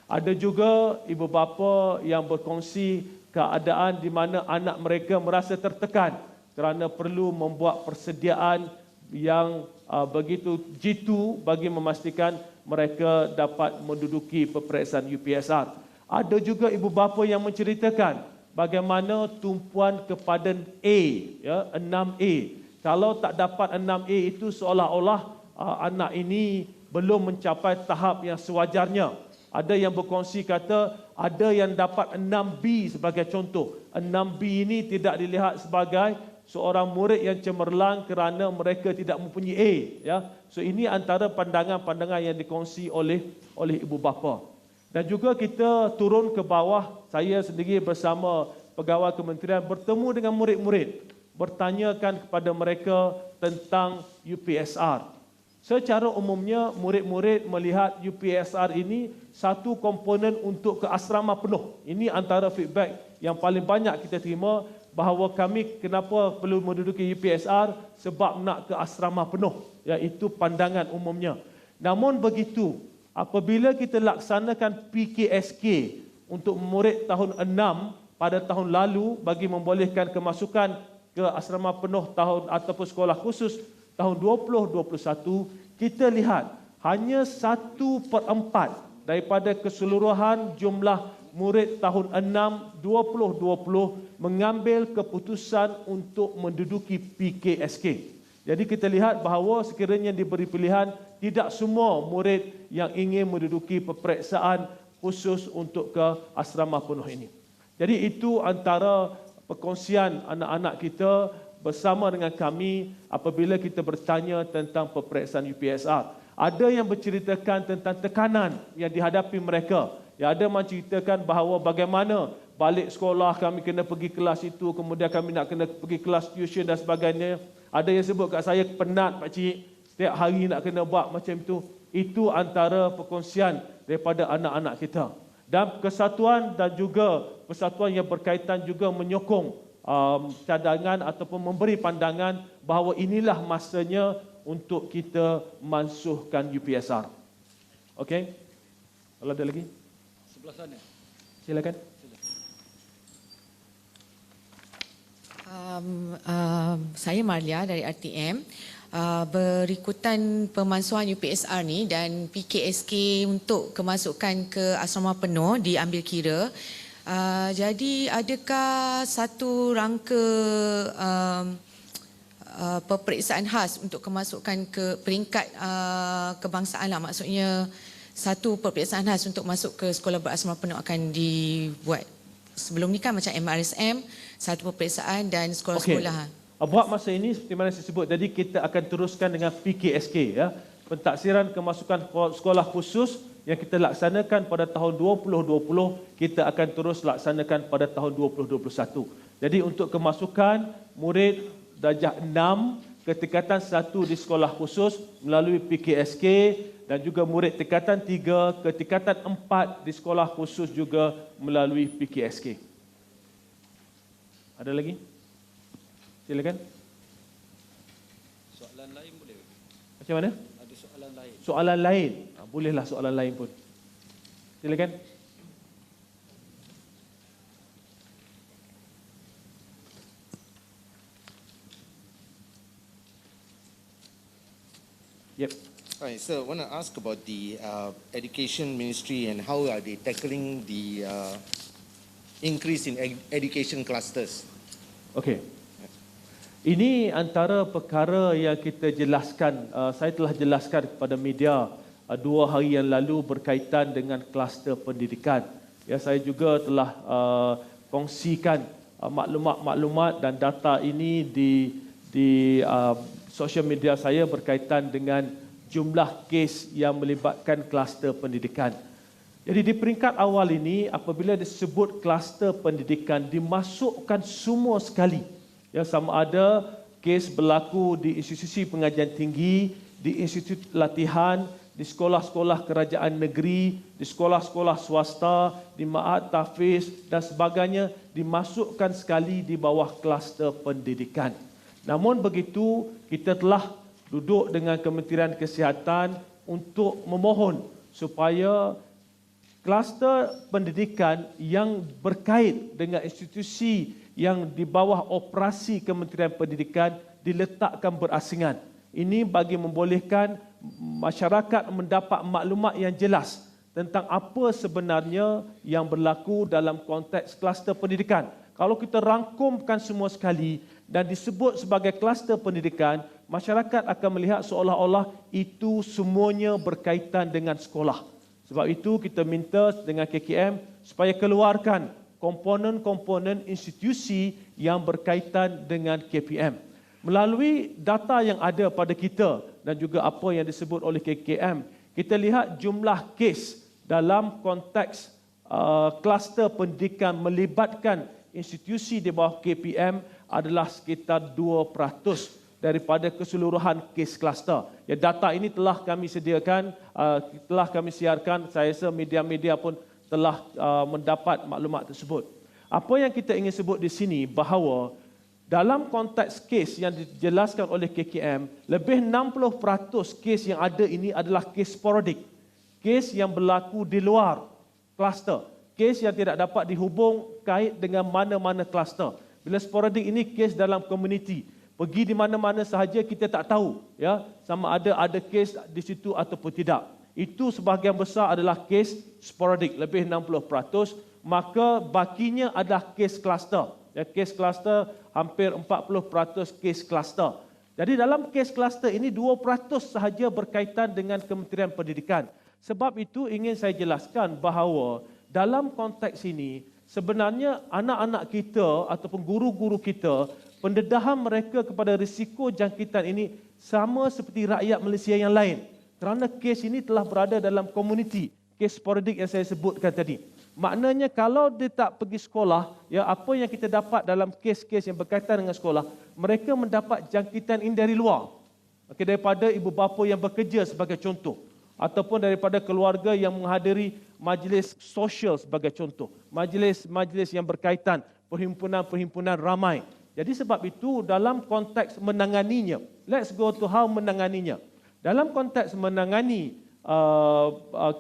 Ada juga ibu bapa yang berkongsi keadaan di mana anak mereka merasa tertekan kerana perlu membuat persediaan yang begitu jitu bagi memastikan mereka dapat menduduki peperiksaan UPSR. Ada juga ibu bapa yang menceritakan bagaimana tumpuan kepada A, ya, 6A. Kalau tak dapat 6A itu seolah-olah anak ini belum mencapai tahap yang sewajarnya. Ada yang berkongsi kata ada yang dapat 6B sebagai contoh. 6B ini tidak dilihat sebagai seorang murid yang cemerlang kerana mereka tidak mempunyai A. Ya. So ini antara pandangan-pandangan yang dikongsi oleh ibu bapa. Dan juga kita turun ke bawah, saya sendiri bersama pegawai kementerian bertemu dengan murid-murid, bertanyakan kepada mereka tentang UPSR. Secara umumnya murid-murid melihat UPSR ini satu komponen untuk ke asrama penuh. Ini antara feedback yang paling banyak kita terima, bahawa kami kenapa perlu menduduki UPSR sebab nak ke asrama penuh, iaitu pandangan umumnya. Namun begitu, apabila kita laksanakan PKSK untuk murid tahun 6 pada tahun lalu bagi membolehkan kemasukan ke asrama penuh tahun ataupun sekolah khusus tahun 2021, kita lihat hanya 1/4 daripada keseluruhan jumlah murid tahun 6 2020 mengambil keputusan untuk menduduki PKSK. Jadi kita lihat bahawa sekiranya diberi pilihan, tidak semua murid yang ingin menduduki peperiksaan khusus untuk ke asrama penuh ini. Jadi itu antara perkongsian anak-anak kita bersama dengan kami apabila kita bertanya tentang peperiksaan UPSR. Ada yang berceritakan tentang tekanan yang dihadapi mereka. Ya, ada menceritakan bahawa bagaimana balik sekolah kami kena pergi kelas itu, kemudian kami nak kena pergi kelas tuition dan sebagainya. Ada yang sebut kat saya, penat pakcik, setiap hari nak kena buat macam itu. Itu antara perkongsian daripada anak-anak kita. Dan kesatuan dan juga persatuan yang berkaitan juga menyokong cadangan ataupun memberi pandangan bahawa inilah masanya untuk kita mansuhkan UPSR. Okey? Kalau ada lagi? Sebelah sana. Silakan. Saya Marlia dari RTM. Berikutan pemansuhan UPSR ni dan PKSK untuk kemasukan ke asrama penuh diambil kira. Jadi adakah satu rangka peperiksaan khas untuk kemasukan ke peringkat kebangsaan lah, maksudnya satu peperiksaan khas untuk masuk ke sekolah berasrama penuh akan dibuat? Sebelum ni kan macam MRSM, satu peperiksaan dan sekolah-sekolah. Buat masa ini seperti mana saya sebut, jadi kita akan teruskan dengan PKSK, ya, pentaksiran kemasukan sekolah khusus yang kita laksanakan pada tahun 2020, kita akan terus laksanakan pada tahun 2021. Jadi untuk kemasukan murid darjah 6 ke tingkatan 1 di sekolah khusus melalui PKSK dan juga murid tingkatan 3 ke tingkatan 4 di sekolah khusus juga melalui PKSK. Ada lagi? Silakan. Soalan lain boleh? Macam mana? Ada soalan lain. Soalan lain. Bolehlah soalan lain pun. Silakan. Yep. Hi, sir. I want to ask about the education ministry and how are they tackling the increase in education clusters? Okey. Ini antara perkara yang kita jelaskan, saya telah jelaskan kepada media 2 hari yang lalu berkaitan dengan kluster pendidikan. Ya, saya juga telah kongsikan maklumat-maklumat dan data ini di sosial media saya berkaitan dengan jumlah kes yang melibatkan kluster pendidikan. Jadi di peringkat awal ini, apabila disebut kluster pendidikan, dimasukkan semua sekali. Ya, sama ada kes berlaku di institusi pengajian tinggi, di institut latihan, di sekolah-sekolah kerajaan negeri, di sekolah-sekolah swasta, di ma'had tahfiz dan sebagainya dimasukkan sekali di bawah kluster pendidikan. Namun begitu, kita telah duduk dengan Kementerian Kesihatan untuk memohon supaya kluster pendidikan yang berkait dengan institusi yang di bawah operasi Kementerian Pendidikan diletakkan berasingan. Ini bagi membolehkan masyarakat mendapat maklumat yang jelas tentang apa sebenarnya yang berlaku dalam konteks kluster pendidikan. Kalau kita rangkumkan semua sekali dan disebut sebagai kluster pendidikan, masyarakat akan melihat seolah-olah itu semuanya berkaitan dengan sekolah. Sebab itu kita minta dengan KKM supaya keluarkan komponen-komponen institusi yang berkaitan dengan KPM. Melalui data yang ada pada kita dan juga apa yang disebut oleh KKM, kita lihat jumlah kes dalam konteks kluster pendidikan melibatkan institusi di bawah KPM adalah sekitar 2% daripada keseluruhan kes kluster. Ya, data ini telah kami sediakan, telah kami siarkan, saya rasa media-media pun telah mendapat maklumat tersebut. Apa yang kita ingin sebut di sini bahawa dalam konteks kes yang dijelaskan oleh KKM, lebih 60% kes yang ada ini adalah kes sporadik. Kes yang berlaku di luar kluster. Kes yang tidak dapat dihubung kait dengan mana-mana kluster. Bila sporadik ini kes dalam komuniti. Pergi di mana-mana sahaja kita tak tahu ya sama ada kes di situ ataupun tidak. Itu sebahagian besar adalah kes sporadik, lebih 60%, maka bakinya adalah kes kluster. Ya, kes kluster hampir 40% kes kluster. Jadi dalam kes kluster ini 2% sahaja berkaitan dengan Kementerian Pendidikan. Sebab itu ingin saya jelaskan bahawa dalam konteks ini sebenarnya anak-anak kita ataupun guru-guru kita, pendedahan mereka kepada risiko jangkitan ini sama seperti rakyat Malaysia yang lain. Kerana kes ini telah berada dalam komuniti, kes sporadik yang saya sebutkan tadi. Maknanya kalau dia tak pergi sekolah, ya apa yang kita dapat dalam kes-kes yang berkaitan dengan sekolah, mereka mendapat jangkitan ini dari luar. Okay, daripada ibu bapa yang bekerja sebagai contoh. Ataupun daripada keluarga yang menghadiri majlis sosial sebagai contoh. Majlis-majlis yang berkaitan, perhimpunan-perhimpunan ramai. Jadi sebab itu dalam konteks menanganinya, let's go to how menanganinya. Dalam konteks menangani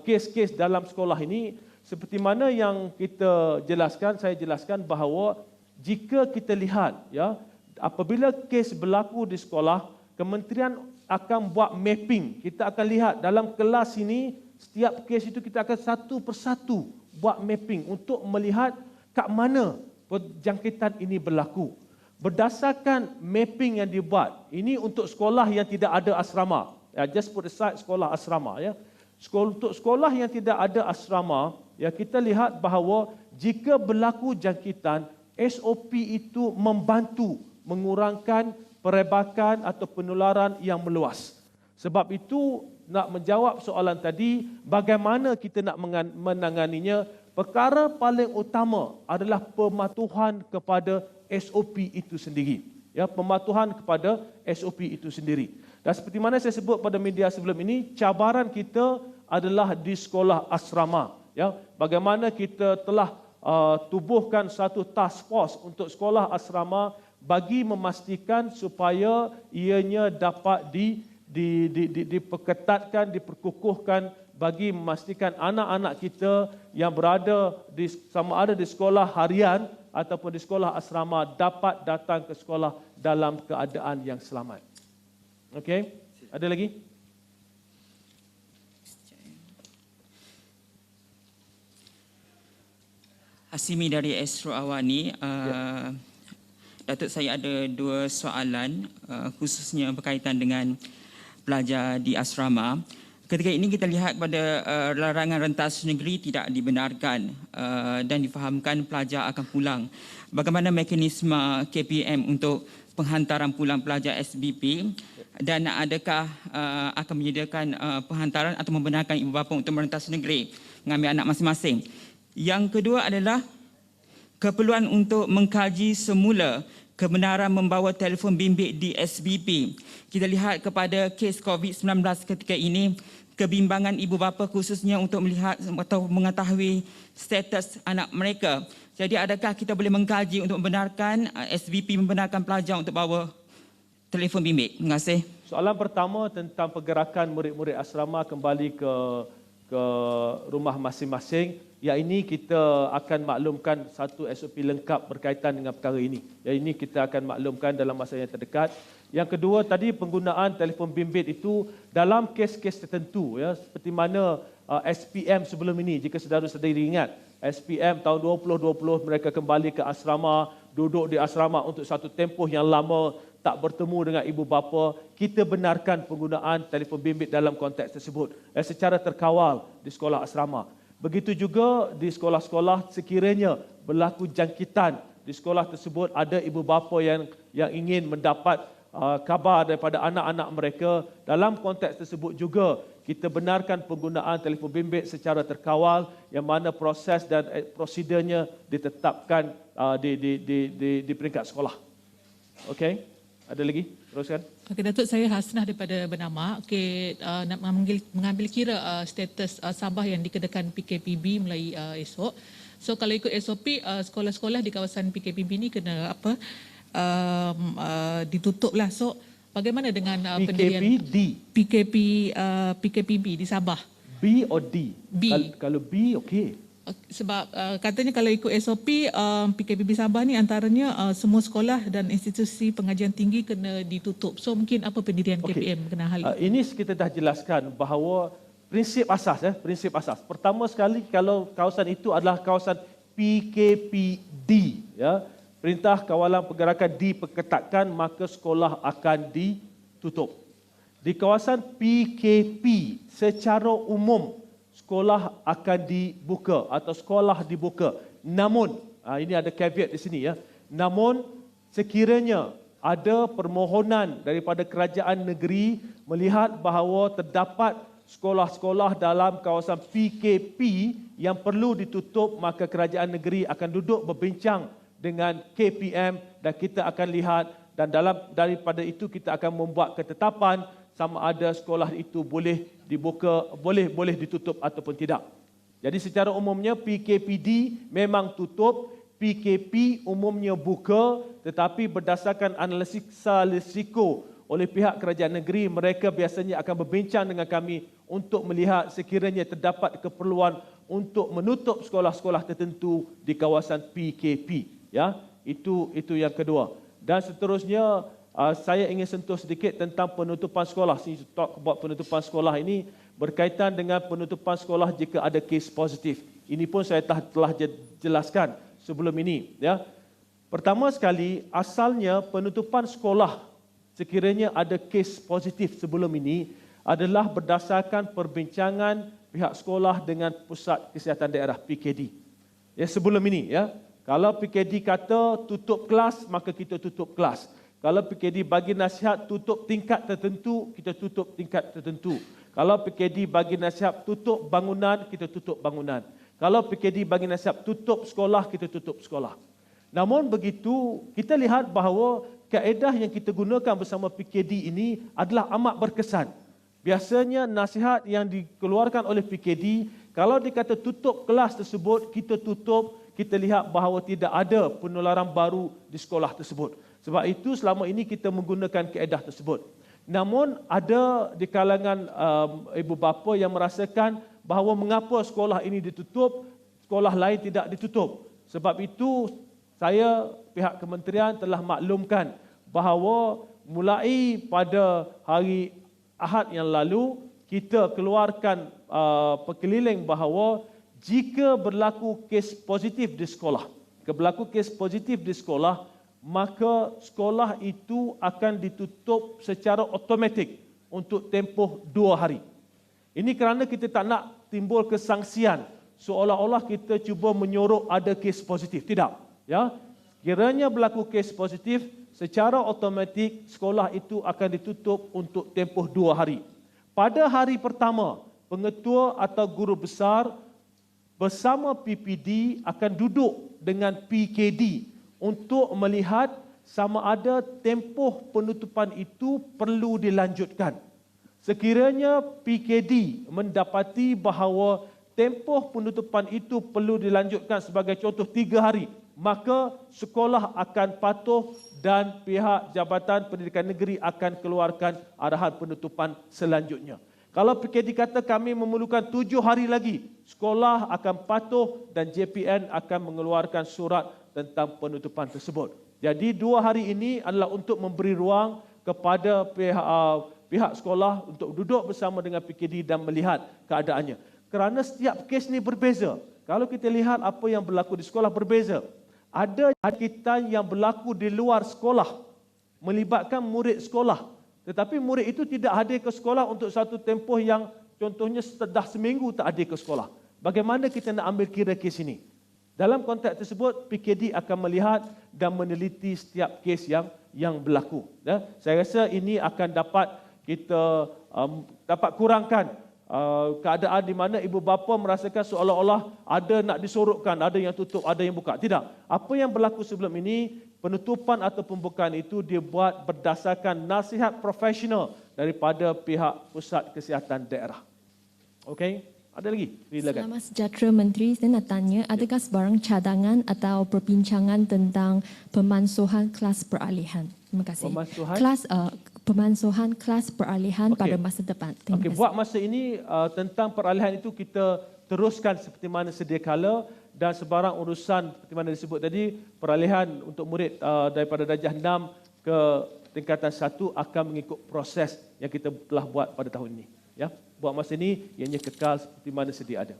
kes-kes dalam sekolah ini, seperti mana yang kita jelaskan, saya jelaskan bahawa jika kita lihat, ya, apabila kes berlaku di sekolah, kementerian akan buat mapping. Kita akan lihat dalam kelas ini, setiap kes itu kita akan satu persatu buat mapping untuk melihat kat mana jangkitan ini berlaku. Berdasarkan mapping yang dibuat, ini untuk sekolah yang tidak ada asrama. Just put aside sekolah asrama. Ya. Untuk sekolah yang tidak ada asrama, ya, kita lihat bahawa jika berlaku jangkitan, SOP itu membantu mengurangkan perebakan atau penularan yang meluas. Sebab itu, nak menjawab soalan tadi, bagaimana kita nak menanganinya, perkara paling utama adalah pematuhan kepada SOP itu sendiri. Ya, pematuhan kepada SOP itu sendiri. Dan seperti mana saya sebut pada media sebelum ini, cabaran kita adalah di sekolah asrama. Ya, bagaimana kita telah tubuhkan satu task force untuk sekolah asrama bagi memastikan supaya ianya dapat diperketatkan, diperkukuhkan bagi memastikan anak-anak kita yang berada sama ada di sekolah harian ataupun di sekolah asrama dapat datang ke sekolah dalam keadaan yang selamat. Okey, ada lagi? Hasimi dari Astro Awani. Datuk, saya ada dua soalan khususnya berkaitan dengan pelajar di asrama. Ketika ini kita lihat pada larangan rentas negeri tidak dibenarkan dan difahamkan pelajar akan pulang. Bagaimana mekanisme KPM untuk penghantaran pulang pelajar SBP dan adakah akan menyediakan penghantaran atau membenarkan ibu bapa untuk merentas negeri mengambil anak masing-masing. Yang kedua adalah keperluan untuk mengkaji semula kebenaran membawa telefon bimbit di SBP. Kita lihat kepada kes COVID-19 ketika ini, kebimbangan ibu bapa khususnya untuk melihat atau mengetahui status anak mereka. Jadi adakah kita boleh mengkaji untuk membenarkan SBP membenarkan pelajar untuk bawa telefon bimbit? Terima kasih. Soalan pertama tentang pergerakan murid-murid asrama kembali ke rumah masing-masing. Yang ini kita akan maklumkan satu SOP lengkap berkaitan dengan perkara ini. Yang ini kita akan maklumkan dalam masa yang terdekat. Yang kedua tadi penggunaan telefon bimbit itu dalam kes-kes tertentu, ya, seperti mana SPM sebelum ini, jika saudara-saudari ingat, SPM tahun 2020 mereka kembali ke asrama, duduk di asrama untuk satu tempoh yang lama, tak bertemu dengan ibu bapa. Kita benarkan penggunaan telefon bimbit dalam konteks tersebut secara terkawal di sekolah asrama. Begitu juga di sekolah-sekolah sekiranya berlaku jangkitan di sekolah tersebut, ada ibu bapa yang ingin mendapat khabar daripada anak-anak mereka. Dalam konteks tersebut juga kita benarkan penggunaan telefon bimbit secara terkawal, yang mana proses dan prosedurnya ditetapkan di peringkat sekolah. Okey, ada lagi? Teruskan. Okey, Datuk, saya Hasnah daripada Bernama. Okey, nak mengambil kira status Sabah yang dikenakan PKPB mulai esok. So kalau ikut SOP, sekolah-sekolah di kawasan PKPB ni kena ditutuplah. So bagaimana dengan pendirian PKPB di Sabah? B or D? B. Kalau B, okey. Sebab katanya kalau ikut SOP, PKPB Sabah ni antaranya semua sekolah dan institusi pengajian tinggi kena ditutup. So mungkin apa pendirian KPM kena hal ini kita dah jelaskan bahawa prinsip asas. Pertama sekali, kalau kawasan itu adalah kawasan PKPD, ya, Perintah Kawalan Pergerakan diperketatkan, maka sekolah akan ditutup. Di kawasan PKP secara umum sekolah akan dibuka atau sekolah dibuka. Namun, ini ada caveat di sini, ya. Namun sekiranya ada permohonan daripada kerajaan negeri melihat bahawa terdapat sekolah-sekolah dalam kawasan PKP yang perlu ditutup, maka kerajaan negeri akan duduk berbincang dengan KPM dan kita akan lihat, dan daripada itu kita akan membuat ketetapan sama ada sekolah itu boleh dibuka, boleh ditutup ataupun tidak. Jadi secara umumnya PKPD memang tutup, PKP umumnya buka, tetapi berdasarkan analisis risiko oleh pihak kerajaan negeri, mereka biasanya akan berbincang dengan kami untuk melihat sekiranya terdapat keperluan untuk menutup sekolah-sekolah tertentu di kawasan PKP. Ya, itu yang kedua. Dan seterusnya, saya ingin sentuh sedikit tentang penutupan sekolah. Since talk about penutupan sekolah ini berkaitan dengan penutupan sekolah jika ada kes positif. Ini pun saya telah jelaskan sebelum ini. Ya, pertama sekali, asalnya penutupan sekolah sekiranya ada kes positif sebelum ini adalah berdasarkan perbincangan pihak sekolah dengan Pusat Kesihatan Daerah PKD. Ya, sebelum ini, ya, kalau PKD kata tutup kelas, maka kita tutup kelas. Kalau PKD bagi nasihat tutup tingkat tertentu, kita tutup tingkat tertentu. Kalau PKD bagi nasihat tutup bangunan, kita tutup bangunan. Kalau PKD bagi nasihat tutup sekolah, kita tutup sekolah. Namun begitu, kita lihat bahawa kaedah yang kita gunakan bersama PKD ini adalah amat berkesan. Biasanya nasihat yang dikeluarkan oleh PKD, kalau dikata tutup kelas tersebut, kita tutup, kita lihat bahawa tidak ada penularan baru di sekolah tersebut. Sebab itu selama ini kita menggunakan kaedah tersebut. Namun ada di kalangan ibu bapa yang merasakan bahawa mengapa sekolah ini ditutup, sekolah lain tidak ditutup. Sebab itu saya, pihak kementerian telah maklumkan bahawa mulai pada hari Ahad yang lalu, kita keluarkan perkeliling bahawa jika berlaku kes positif di sekolah, maka sekolah itu akan ditutup secara automatik untuk tempoh 2 hari. Ini kerana kita tak nak timbul kesangsian seolah-olah kita cuba menyorok ada kes positif. Tidak. Ya, kiranya berlaku kes positif, secara automatik sekolah itu akan ditutup untuk tempoh 2 hari. Pada hari pertama, pengetua atau guru besar bersama PPD akan duduk dengan PKD untuk melihat sama ada tempoh penutupan itu perlu dilanjutkan. Sekiranya PKD mendapati bahawa tempoh penutupan itu perlu dilanjutkan sebagai contoh 3 hari, maka sekolah akan patuh dan pihak Jabatan Pendidikan Negeri akan keluarkan arahan penutupan selanjutnya. Kalau PKD kata kami memerlukan 7 hari lagi, sekolah akan patuh dan JPN akan mengeluarkan surat tentang penutupan tersebut. Jadi 2 hari ini adalah untuk memberi ruang kepada pihak sekolah untuk duduk bersama dengan PKD dan melihat keadaannya. Kerana setiap kes ini berbeza. Kalau kita lihat apa yang berlaku di sekolah berbeza. Ada kita yang berlaku di luar sekolah, melibatkan murid sekolah. Tetapi murid itu tidak hadir ke sekolah untuk satu tempoh yang contohnya dah seminggu tak hadir ke sekolah. Bagaimana kita nak ambil kira kes ini? Dalam konteks tersebut, PKD akan melihat dan meneliti setiap kes yang berlaku. Saya rasa ini akan dapat kita dapat kurangkan keadaan di mana ibu bapa merasakan seolah-olah ada nak disorokkan, ada yang tutup, ada yang buka. Tidak. Apa yang berlaku sebelum ini, penutupan atau pembukaan itu dibuat berdasarkan nasihat profesional daripada pihak Pusat Kesihatan Daerah. Okey? Ada lagi? Silakan. Selamat sejahtera Menteri, saya nak tanya, adakah sebarang cadangan atau perbincangan tentang pemansuhan kelas peralihan? Terima kasih. Pemansuhan kelas peralihan pada masa depan. Okey, buat masa ini tentang peralihan itu kita teruskan seperti mana sedia kala dan sebarang urusan seperti mana disebut tadi, peralihan untuk murid daripada darjah 6 ke tingkatan 1 akan mengikut proses yang kita telah buat pada tahun ini. Ya, buat masa ini ianya kekal seperti mana sedia ada.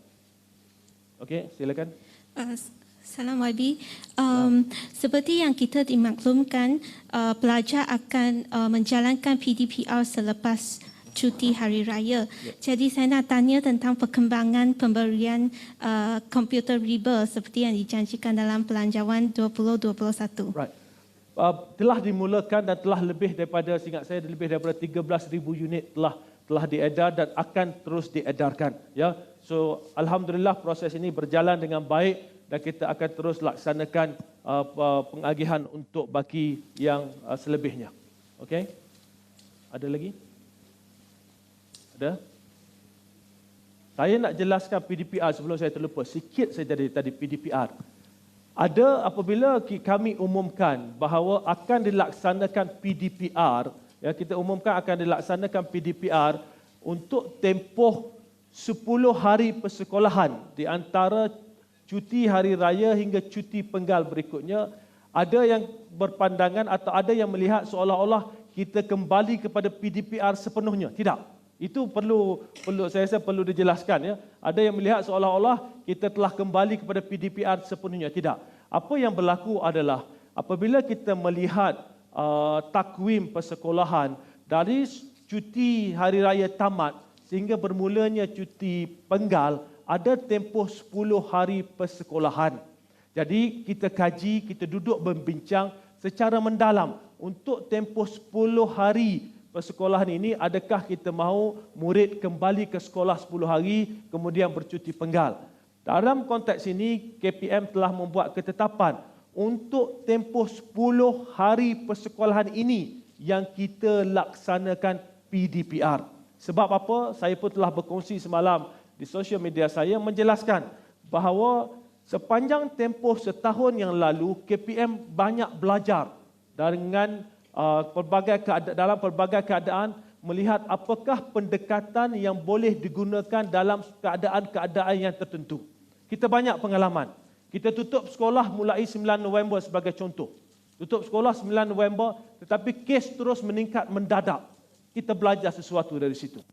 Okey, silakan. Salam YB. Seperti yang kita dimaklumkan, pelajar akan menjalankan PDPR selepas cuti Hari Raya. Jadi saya nak tanya tentang perkembangan pemberian komputer riba seperti yang dijanjikan dalam Pelanjawan 2021. Right. Telah dimulakan dan telah lebih daripada, seingat saya lebih daripada 13,000 unit telah diedar dan akan terus diedarkan. Ya, so alhamdulillah proses ini berjalan dengan baik. Dan kita akan terus laksanakan pengagihan untuk baki yang selebihnya. Okey? Ada lagi? Ada? Saya nak jelaskan PDPR sebelum saya terlupa. Sikit saja tadi PDPR. Ada apabila kami umumkan bahawa akan dilaksanakan PDPR, ya, kita umumkan akan dilaksanakan PDPR untuk tempoh 10 hari persekolahan di antara cuti hari raya hingga cuti penggal berikutnya. Ada yang berpandangan atau ada yang melihat seolah-olah kita kembali kepada PDPR sepenuhnya. Tidak. Itu perlu saya rasa perlu dijelaskan, ya. Ada yang melihat seolah-olah kita telah kembali kepada PDPR sepenuhnya. Tidak. Apa yang berlaku adalah apabila kita melihat takwim persekolahan dari cuti hari raya tamat sehingga bermulanya cuti penggal, ada tempoh 10 hari persekolahan. Jadi kita kaji, kita duduk berbincang secara mendalam untuk tempoh 10 hari persekolahan ini, adakah kita mahu murid kembali ke sekolah 10 hari kemudian bercuti penggal. Dalam konteks ini, KPM telah membuat ketetapan untuk tempoh 10 hari persekolahan ini yang kita laksanakan PDPR. Sebab apa? Saya pun telah berkongsi semalam di sosial media saya menjelaskan bahawa sepanjang tempoh setahun yang lalu KPM banyak belajar dengan dalam pelbagai keadaan melihat apakah pendekatan yang boleh digunakan dalam keadaan-keadaan yang tertentu. Kita banyak pengalaman. Kita tutup sekolah mulai 9 November sebagai contoh. Tutup sekolah 9 November tetapi kes terus meningkat mendadak. Kita belajar sesuatu dari situ.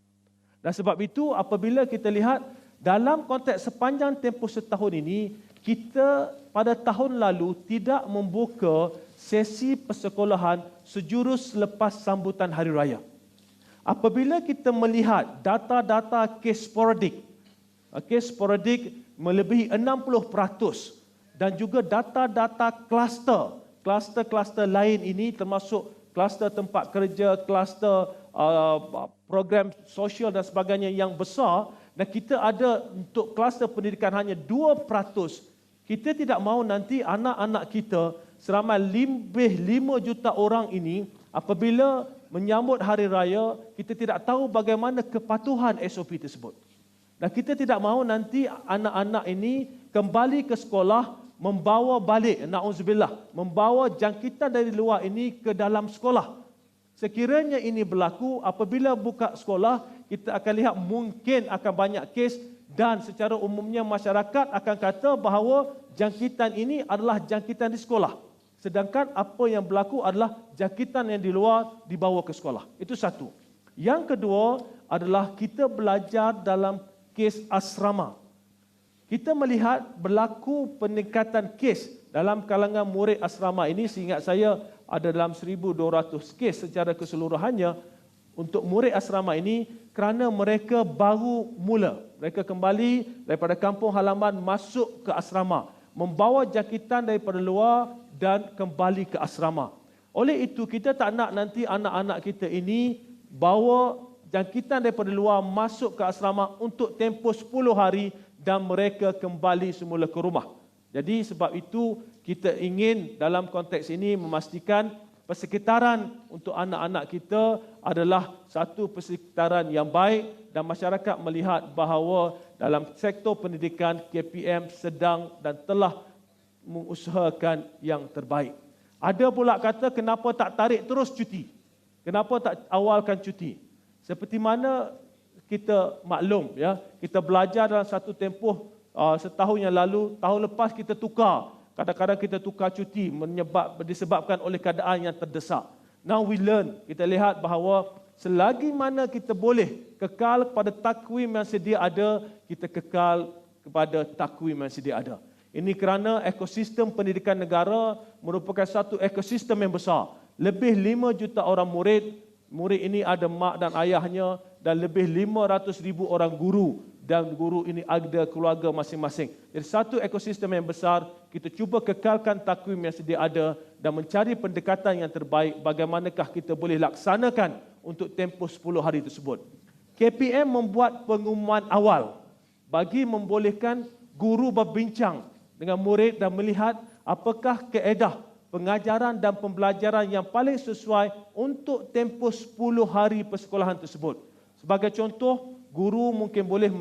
Dan sebab itu apabila kita lihat dalam konteks sepanjang tempoh setahun ini, kita pada tahun lalu tidak membuka sesi persekolahan sejurus selepas sambutan Hari Raya. Apabila kita melihat data-data kes sporadik melebihi 60% dan juga data-data kluster lain ini termasuk kluster tempat kerja, kluster program sosial dan sebagainya yang besar, dan kita ada untuk kluster pendidikan hanya 2%. Kita tidak mahu nanti anak-anak kita seramai lebih 5 juta orang ini apabila menyambut hari raya, kita tidak tahu bagaimana kepatuhan SOP tersebut. Dan kita tidak mahu nanti anak-anak ini kembali ke sekolah membawa balik, na'udzubillah, membawa jangkitan dari luar ini ke dalam sekolah. Sekiranya ini berlaku, apabila buka sekolah, kita akan lihat mungkin akan banyak kes dan secara umumnya masyarakat akan kata bahawa jangkitan ini adalah jangkitan di sekolah. Sedangkan apa yang berlaku adalah jangkitan yang di luar dibawa ke sekolah. Itu satu. Yang kedua adalah kita belajar dalam kes asrama. Kita melihat berlaku peningkatan kes dalam kalangan murid asrama ini, seingat saya ada dalam 1,200 kes secara keseluruhannya untuk murid asrama ini kerana mereka baru mula. Mereka kembali daripada kampung halaman masuk ke asrama, membawa jangkitan daripada luar dan kembali ke asrama. Oleh itu, kita tak nak nanti anak-anak kita ini bawa jangkitan daripada luar masuk ke asrama untuk tempoh 10 hari dan mereka kembali semula ke rumah. Jadi sebab itu kita ingin dalam konteks ini memastikan persekitaran untuk anak-anak kita adalah satu persekitaran yang baik dan masyarakat melihat bahawa dalam sektor pendidikan KPM sedang dan telah mengusahakan yang terbaik. Ada pula kata kenapa tak tarik terus cuti? Kenapa tak awalkan cuti? Seperti mana kita maklum, ya, kita belajar dalam satu tempoh setahun yang lalu, tahun lepas kita tukar. Kadang-kadang kita tukar cuti disebabkan oleh keadaan yang terdesak. Now we learn, kita lihat bahawa selagi mana kita boleh kekal kepada takwim yang sedia ada, kita kekal kepada takwim yang sedia ada. Ini kerana ekosistem pendidikan negara merupakan satu ekosistem yang besar. Lebih 5 juta orang murid. Murid ini ada mak dan ayahnya dan lebih 500,000 orang guru. Dan guru ini ada keluarga masing-masing. Jadi satu ekosistem yang besar, kita cuba kekalkan takwim yang sedia ada dan mencari pendekatan yang terbaik bagaimanakah kita boleh laksanakan untuk tempoh 10 hari tersebut. KPM membuat pengumuman awal bagi membolehkan guru berbincang dengan murid dan melihat apakah kaedah pengajaran dan pembelajaran yang paling sesuai untuk tempoh 10 hari persekolahan tersebut. Sebagai contoh, guru mungkin boleh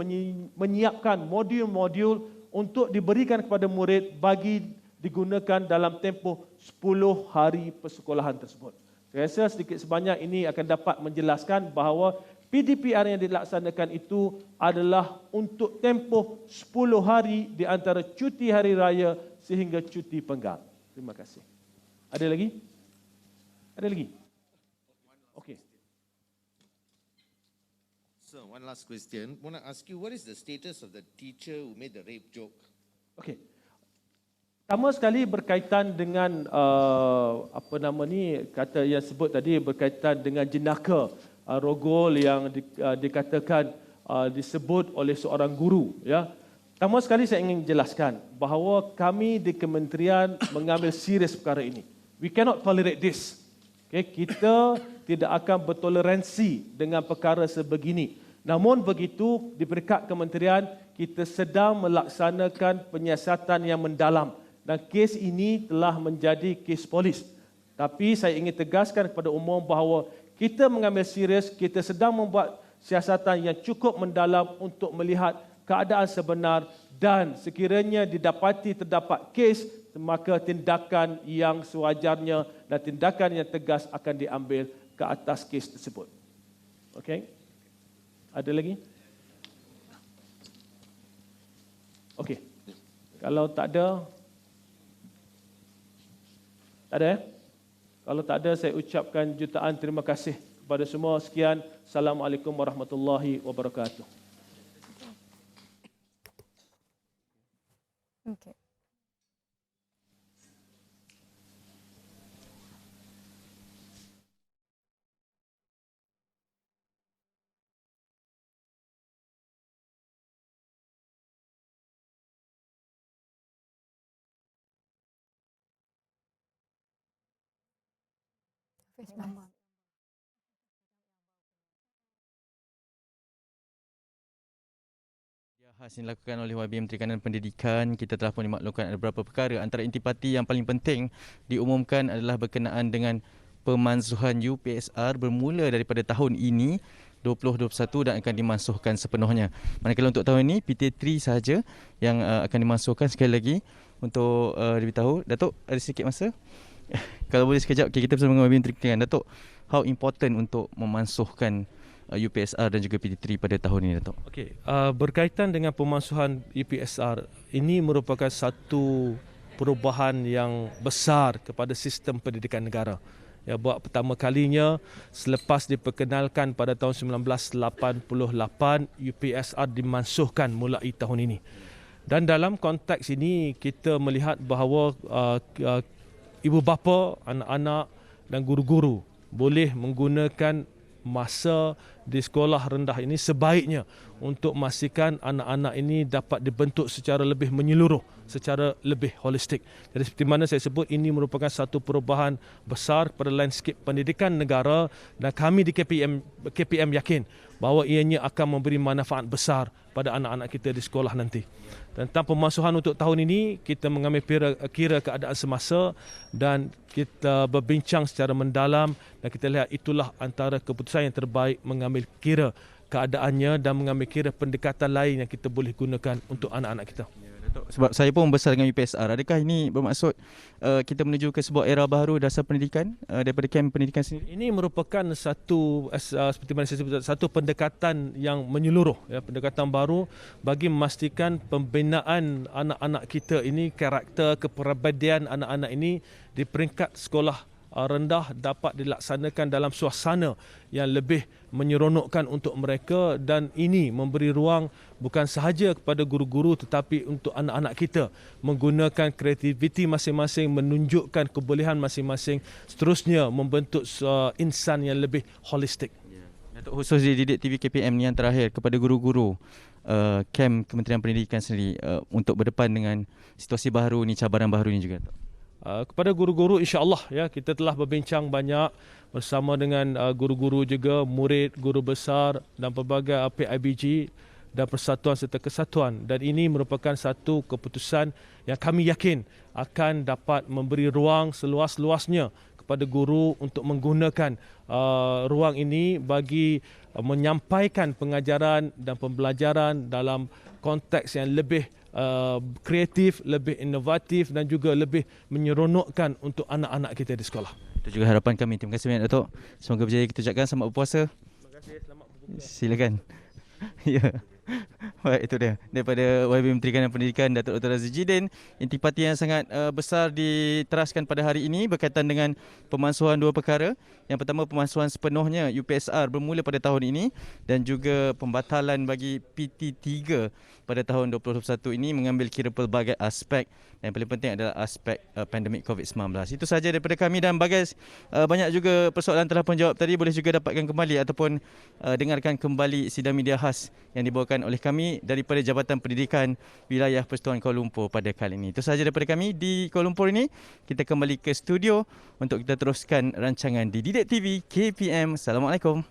menyiapkan modul-modul untuk diberikan kepada murid bagi digunakan dalam tempoh 10 hari persekolahan tersebut. Saya rasa sedikit sebanyak ini akan dapat menjelaskan bahawa PDPR yang dilaksanakan itu adalah untuk tempoh 10 hari di antara cuti hari raya sehingga cuti penggal. Terima kasih. Ada lagi? Ada lagi? Okey. So, one last question. I want to ask you, what is the status of the teacher who made the rape joke? Okey. Pertama sekali berkaitan dengan kata yang sebut tadi berkaitan dengan jenaka rogol yang dikatakan disebut oleh seorang guru, ya. Pertama sekali saya ingin jelaskan bahawa kami di kementerian mengambil serius perkara ini. We cannot tolerate this. Okay? Kita tidak akan bertoleransi dengan perkara sebegini. Namun begitu, di peringkat kementerian kita sedang melaksanakan penyiasatan yang mendalam dan kes ini telah menjadi kes polis. Tapi saya ingin tegaskan kepada umum bahawa kita mengambil serius, kita sedang membuat siasatan yang cukup mendalam untuk melihat keadaan sebenar dan sekiranya terdapat kes, maka tindakan yang sewajarnya dan tindakan yang tegas akan diambil ke atas kes tersebut. Okey? Ada lagi? Okey. Kalau tak ada, Kalau tak ada, saya ucapkan jutaan terima kasih kepada semua. Sekian. Assalamualaikum warahmatullahi wabarakatuh. Okay. Khas yang dilakukan oleh YB Menteri Kanan Pendidikan, kita telah pun dimaklumkan ada beberapa perkara. Antara intipati yang paling penting diumumkan adalah berkenaan dengan pemansuhan UPSR bermula daripada tahun ini 2021 dan akan dimansuhkan sepenuhnya. Manakala untuk tahun ini PT3 sahaja yang akan dimansuhkan. Sekali lagi untuk diberitahu, Datuk ada sedikit masa? Kalau boleh sekejap, okay, kita bersama dengan YB Menteri Kanan. Datuk, how important untuk memansuhkan UPSR dan juga PT3 pada tahun ini, Datuk? Okey, berkaitan dengan pemansuhan UPSR, ini merupakan satu perubahan yang besar kepada sistem pendidikan negara. Ya, buat pertama kalinya selepas diperkenalkan pada tahun 1988, UPSR dimansuhkan mulai tahun ini. Dan dalam konteks ini kita melihat bahawa ibu bapa, anak-anak dan guru-guru boleh menggunakan masa di sekolah rendah ini sebaiknya untuk memastikan anak-anak ini dapat dibentuk secara lebih menyeluruh, secara lebih holistik. Jadi seperti mana saya sebut, ini merupakan satu perubahan besar pada landscape pendidikan negara dan kami di KPM yakin bahawa ianya akan memberi manfaat besar pada anak-anak kita di sekolah nanti. Tentang pemansuhan untuk tahun ini, kita mengambil kira keadaan semasa dan kita berbincang secara mendalam dan kita lihat itulah antara keputusan yang terbaik, mengambil kira keadaannya dan mengambil kira pendekatan lain yang kita boleh gunakan untuk anak-anak kita. Sebab saya pun membesar dengan UPSR. Adakah ini bermaksud kita menuju ke sebuah era baru dasar pendidikan daripada kem pendidikan sendiri? Ini merupakan satu seperti mana saya sebut, satu pendekatan yang menyeluruh, ya, pendekatan baru bagi memastikan pembinaan anak-anak kita ini, karakter kepribadian anak-anak ini di peringkat sekolah rendah dapat dilaksanakan dalam suasana yang lebih menyeronokkan untuk mereka dan ini memberi ruang bukan sahaja kepada guru-guru tetapi untuk anak-anak kita menggunakan kreativiti masing-masing, menunjukkan kebolehan masing-masing, seterusnya membentuk insan yang lebih holistik. Datuk, khusus di Didik TV KPM ni yang terakhir kepada guru-guru kem Kementerian Pendidikan sendiri untuk berdepan dengan situasi baru ni, cabaran baru ni juga, Datuk. Kepada guru-guru, insya-Allah ya, kita telah berbincang banyak bersama dengan guru-guru juga, murid, guru besar dan pelbagai PIBG dan persatuan serta kesatuan, dan ini merupakan satu keputusan yang kami yakin akan dapat memberi ruang seluas-luasnya kepada guru untuk menggunakan ruang ini bagi menyampaikan pengajaran dan pembelajaran dalam konteks yang lebih kreatif, lebih inovatif dan juga lebih menyeronokkan untuk anak-anak kita di sekolah. Itu juga harapan kami. Terima kasih banyak, Datuk. Semoga berjaya. Kita ucapkan selamat berpuasa. Terima kasih, selamat berpuasa. Silakan. Ya. Baik, itu dia daripada YB Menteri Kanan Pendidikan Datuk Dr. Razi Jidin. Intipati yang sangat besar diteraskan pada hari ini berkaitan dengan pemansuhan dua perkara. Yang pertama, pemansuhan sepenuhnya UPSR bermula pada tahun ini dan juga pembatalan bagi PT3 pada tahun 2021 ini mengambil kira pelbagai aspek. Yang paling penting adalah aspek pandemik COVID-19. Itu sahaja daripada kami dan bagai banyak juga persoalan telah pun jawab tadi. Boleh juga dapatkan kembali ataupun dengarkan kembali sidang media khas yang dibawakan oleh kami daripada Jabatan Pendidikan Wilayah Persekutuan Kuala Lumpur pada kali ini. Itu sahaja daripada kami di Kuala Lumpur ini. Kita kembali ke studio untuk kita teruskan rancangan di Didik TV KPM. Assalamualaikum.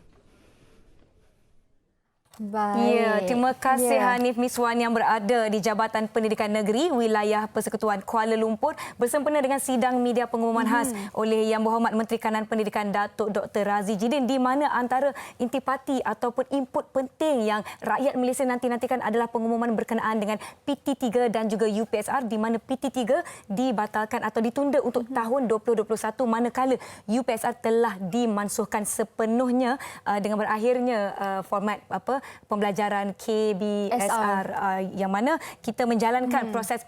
Baik. Ya, terima kasih Hanif Miswan yang berada di Jabatan Pendidikan Negeri Wilayah Persekutuan Kuala Lumpur bersempena dengan sidang media pengumuman khas oleh Yang Berhormat Menteri Kanan Pendidikan Datuk Dr. Razi Jidin, di mana antara intipati ataupun input penting yang rakyat Malaysia nanti-nantikan adalah pengumuman berkenaan dengan PT3 dan juga UPSR, di mana PT3 dibatalkan atau ditunda untuk tahun 2021 manakala UPSR telah dimansuhkan sepenuhnya dengan berakhirnya format pembelajaran KBSR yang mana kita menjalankan proses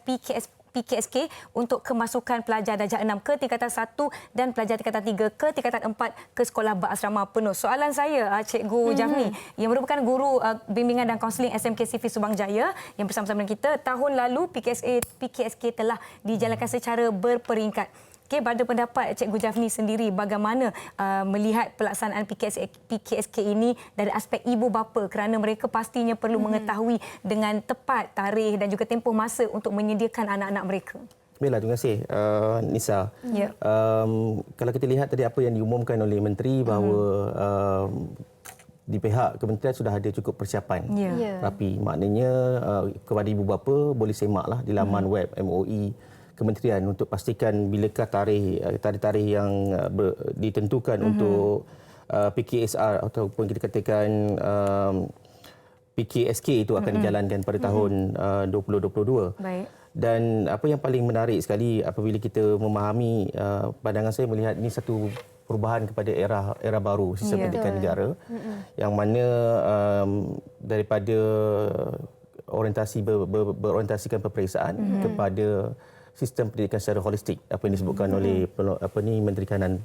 PKSK untuk kemasukan pelajar darjah 6 ke tingkatan 1 dan pelajar tingkatan 3 ke tingkatan 4 ke sekolah berasrama penuh. Soalan saya, Cikgu Jafni, yang merupakan guru bimbingan dan kaunseling SMK Sifi Subang Jaya yang bersama-sama dengan kita, tahun lalu PKSK telah dijalankan secara berperingkat. Okey, pada pendapat Cikgu Jafni sendiri, bagaimana melihat pelaksanaan PKSK ini dari aspek ibu bapa, kerana mereka pastinya perlu mengetahui dengan tepat tarikh dan juga tempoh masa untuk menyediakan anak-anak mereka. Baiklah, terima kasih Nisa. Ya. Kalau kita lihat tadi apa yang diumumkan oleh Menteri bahawa di pihak kementerian sudah ada cukup persiapan rapi. Maknanya kepada ibu bapa boleh semaklah di laman web MOE kementerian untuk pastikan bilakah tarikh yang ditentukan untuk PKSR ataupun kita katakan PKSK itu akan dijalankan pada tahun 2022. Baik. Dan apa yang paling menarik sekali apabila kita memahami, pandangan saya melihat ini satu perubahan kepada era baru sistem pendidikan negara, yang mana daripada orientasi berorientasikan peperiksaan kepada sistem pendidikan secara holistik, apa yang disebutkan oleh Menteri Kanan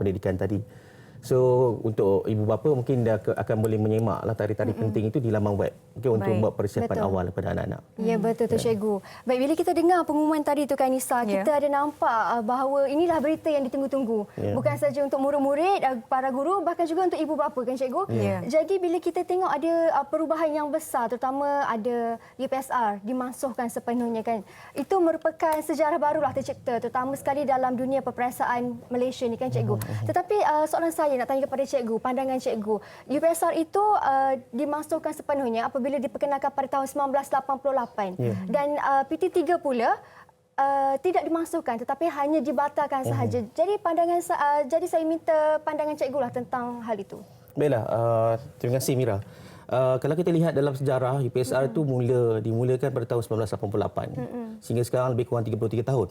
Pendidikan tadi. So untuk ibu bapa mungkin dia akan boleh menyemaklah tarikh-tarikh penting itu di laman web untuk membuat persiapan awal kepada anak-anak. Ya, betul tu cikgu. Baik, bila kita dengar pengumuman tadi tu kan Nisa, kita ada nampak bahawa inilah berita yang ditunggu-tunggu. Bukan saja untuk murid-murid, para guru, bahkan juga untuk ibu bapa kan cikgu. Jadi bila kita tengok ada perubahan yang besar, terutama ada UPSR dimansuhkan sepenuhnya kan. Itu merupakan sejarah barulah tercipta, terutama sekali dalam dunia peperiksaan Malaysia ni kan cikgu. Tetapi soalan saya nak tanya kepada cikgu, pandangan cikgu. UPSR itu dimasukkan sepenuhnya apabila diperkenalkan pada tahun 1988. Dan PT3 pula tidak dimasukkan tetapi hanya dibatalkan sahaja. Jadi jadi saya minta pandangan cikgu lah tentang hal itu. Baiklah, terima kasih Mira. Kalau kita lihat dalam sejarah, UPSR itu dimulakan pada tahun 1988 sehingga sekarang lebih kurang 33 tahun.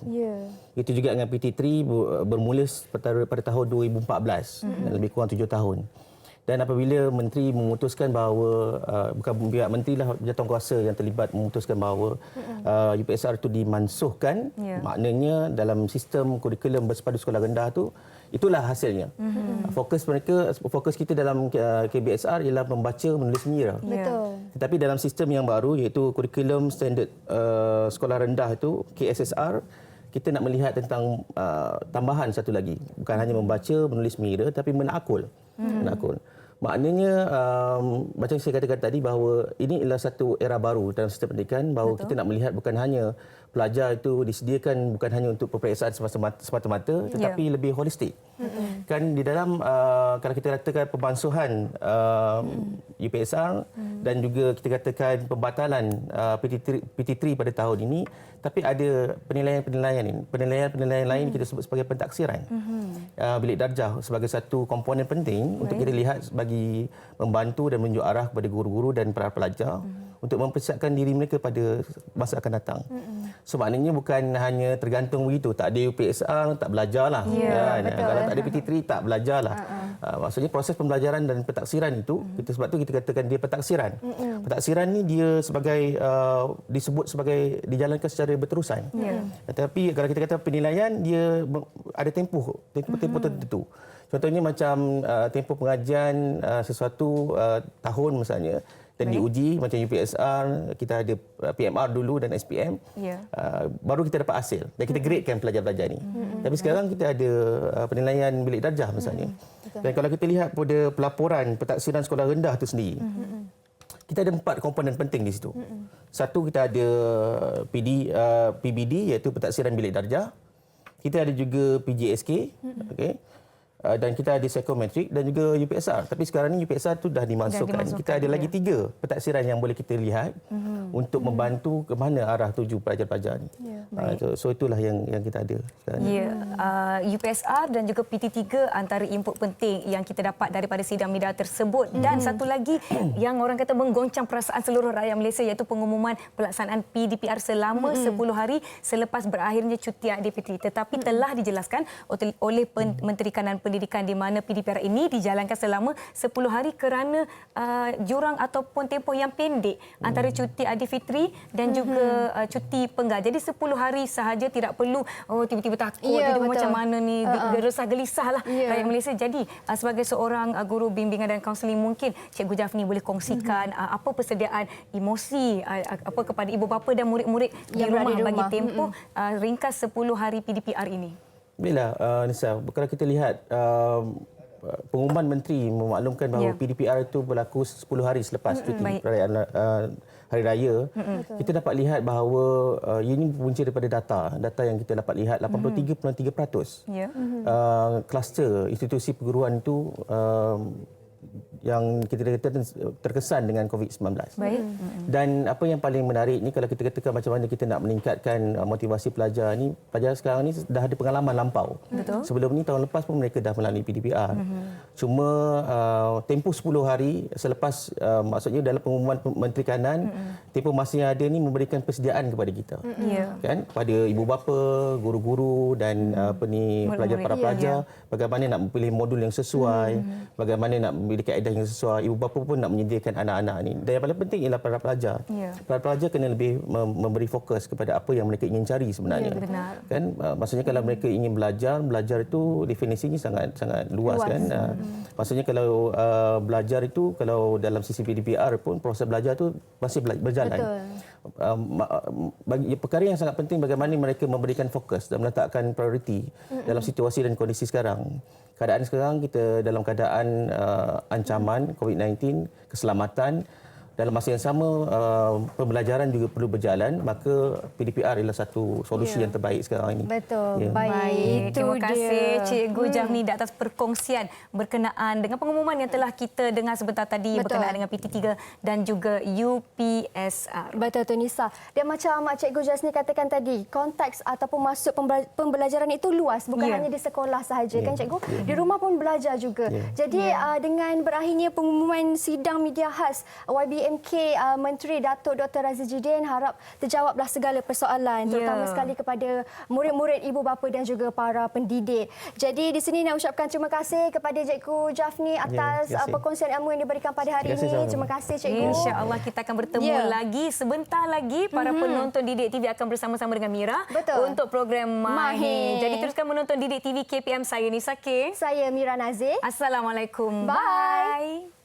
Itu juga dengan PT3 bermula pada tahun 2014 dan lebih kurang 7 tahun. Dan apabila menteri memutuskan bahawa bukan pihak menteri lah, jawatankuasa yang terlibat memutuskan bahawa UPSR itu dimansuhkan, maknanya dalam sistem kurikulum bersepadu sekolah rendah tu, itulah hasilnya. Fokus kita dalam KBSR ialah membaca, menulis, mengira. Tetapi dalam sistem yang baru iaitu kurikulum standard sekolah rendah itu KSSR, kita nak melihat tentang tambahan satu lagi, bukan hanya membaca, menulis, mengira, tapi menakul. Maknanya macam saya katakan tadi bahawa ini adalah satu era baru dalam sistem pendidikan, bahawa kita nak melihat bukan hanya pelajar itu disediakan bukan hanya untuk peperiksaan semata-mata tetapi lebih holistik. Kan di dalam kalau kita katakan pemansuhan UPSR dan juga kita katakan pembatalan PT3 pada tahun ini, tapi ada penilaian lain kita sebut sebagai pentaksiran. Bilik darjah sebagai satu komponen penting untuk kita lihat bagi membantu dan menunjuk arah kepada guru-guru dan para pelajar untuk mempersiapkan diri mereka pada masa akan datang. So maknanya bukan hanya tergantung begitu, tak ada UPSR tak belajarlah. Kalau tak ada PT3 tak belajarlah. Maksudnya proses pembelajaran dan pentaksiran itu, sebab tu kita katakan dia pentaksiran. Pentaksiran ni dia sebagai disebut sebagai dijalankan secara berterusan. Tetapi kalau kita kata penilaian, dia ada tempoh tertentu. Contohnya macam tempoh pengajian sesuatu tahun misalnya, dan diuji macam UPSR, kita ada PMR dulu dan SPM, baru kita dapat hasil dan kita gradekan pelajar-pelajar ni. Tapi sekarang kita ada penilaian bilik darjah misalnya. Dan kalau kita lihat pada pelaporan pentaksiran sekolah rendah itu sendiri, kita ada 4 komponen penting di situ. Satu, kita ada PBD iaitu pentaksiran bilik darjah. Kita ada juga PJSK, dan kita ada psikometrik dan juga UPSR. Tapi sekarang ni UPSR tu dah dimasukkan. Kita ada lagi 3 pentaksiran yang boleh kita lihat untuk membantu ke mana arah tuju pelajar-pelajar ni. So itulah yang kita ada sekarang ni. UPSR dan juga PT3 antara input penting yang kita dapat daripada sidang media tersebut. Dan satu lagi yang orang kata menggoncang perasaan seluruh rakyat Malaysia iaitu pengumuman pelaksanaan PDPR selama 10 hari selepas berakhirnya cuti aktiviti. Tetapi telah dijelaskan oleh Menteri Kanan Pendidikan di mana PDPR ini dijalankan selama 10 hari kerana jurang ataupun tempoh yang pendek antara cuti Aidilfitri dan juga cuti penggal. Jadi 10 hari sahaja, tidak perlu tiba-tiba takut, tiba-tiba macam mana ni, resah gelisah lah rakyat Malaysia. Jadi sebagai seorang guru bimbingan dan kaunseling, mungkin Cikgu Jafni boleh kongsikan apa persediaan emosi kepada ibu bapa dan murid-murid di rumah bagi tempoh ringkas 10 hari PDPR ini. Baiklah, Nisa, kalau kita lihat pengumuman menteri memaklumkan bahawa PDPR itu berlaku 10 hari selepas cuti perayaan Hari Raya, kita dapat lihat bahawa ini punca daripada data yang kita dapat lihat 83.3% kluster institusi perguruan itu yang kita kata terkesan dengan COVID-19. Baik. Dan apa yang paling menarik ni kalau kita katakan macam mana kita nak meningkatkan motivasi pelajar ni, pelajar sekarang ni dah ada pengalaman lampau. Betul. Sebelum ni tahun lepas pun mereka dah melalui PDPR. Cuma tempoh 10 hari selepas maksudnya dalam pengumuman Menteri Kanan, tempoh masa yang ada ni memberikan persediaan kepada kita. Kan, kepada ibu bapa, guru-guru dan para pelajar bagaimana nak memilih modul yang sesuai, bagaimana nak memilih kaedah yang sesuai. Ibu bapa pun nak menyediakan anak-anak ni. Dan yang paling penting ialah para pelajar. Para pelajar kena lebih memberi fokus kepada apa yang mereka ingin cari sebenarnya. Benar. Kan, maksudnya kalau mereka ingin belajar itu definisinya sangat luas kan. Maksudnya kalau belajar itu kalau dalam sisi PDPR pun proses belajar tu masih berjalan. Bagi perkara yang sangat penting bagaimana mereka memberikan fokus dan meletakkan prioriti dalam situasi dan kondisi sekarang. Keadaan sekarang kita dalam keadaan ancaman COVID-19, keselamatan. Dalam masa yang sama, pembelajaran juga perlu berjalan, maka PDPR adalah satu solusi yang terbaik sekarang ini. Betul. Baik. Terima kasih Cikgu Jafni di atas perkongsian berkenaan dengan pengumuman yang telah kita dengar sebentar tadi berkenaan dengan PT3 dan juga UPSR. Betul tu Nisa. Dan macam Cikgu Jasni katakan tadi, konteks ataupun masuk pembelajaran itu luas, bukan hanya di sekolah sahaja kan Cikgu? Di rumah pun belajar juga. Jadi dengan berakhirnya pengumuman sidang media khas YBMK Menteri Datuk Dr. Razi Jidin, harap terjawablah segala persoalan terutama sekali kepada murid-murid, ibu bapa dan juga para pendidik. Jadi di sini nak ucapkan terima kasih kepada Cikgu Jafni atas perkongsian ilmu yang diberikan pada hari ini. Terima kasih Cikgu. InsyaAllah kita akan bertemu lagi sebentar lagi. Para penonton Didik TV akan bersama-sama dengan Mira untuk program Mahir. Jadi teruskan menonton Didik TV KPM. Saya Nisa K. Saya Mira Nazir. Assalamualaikum. Bye.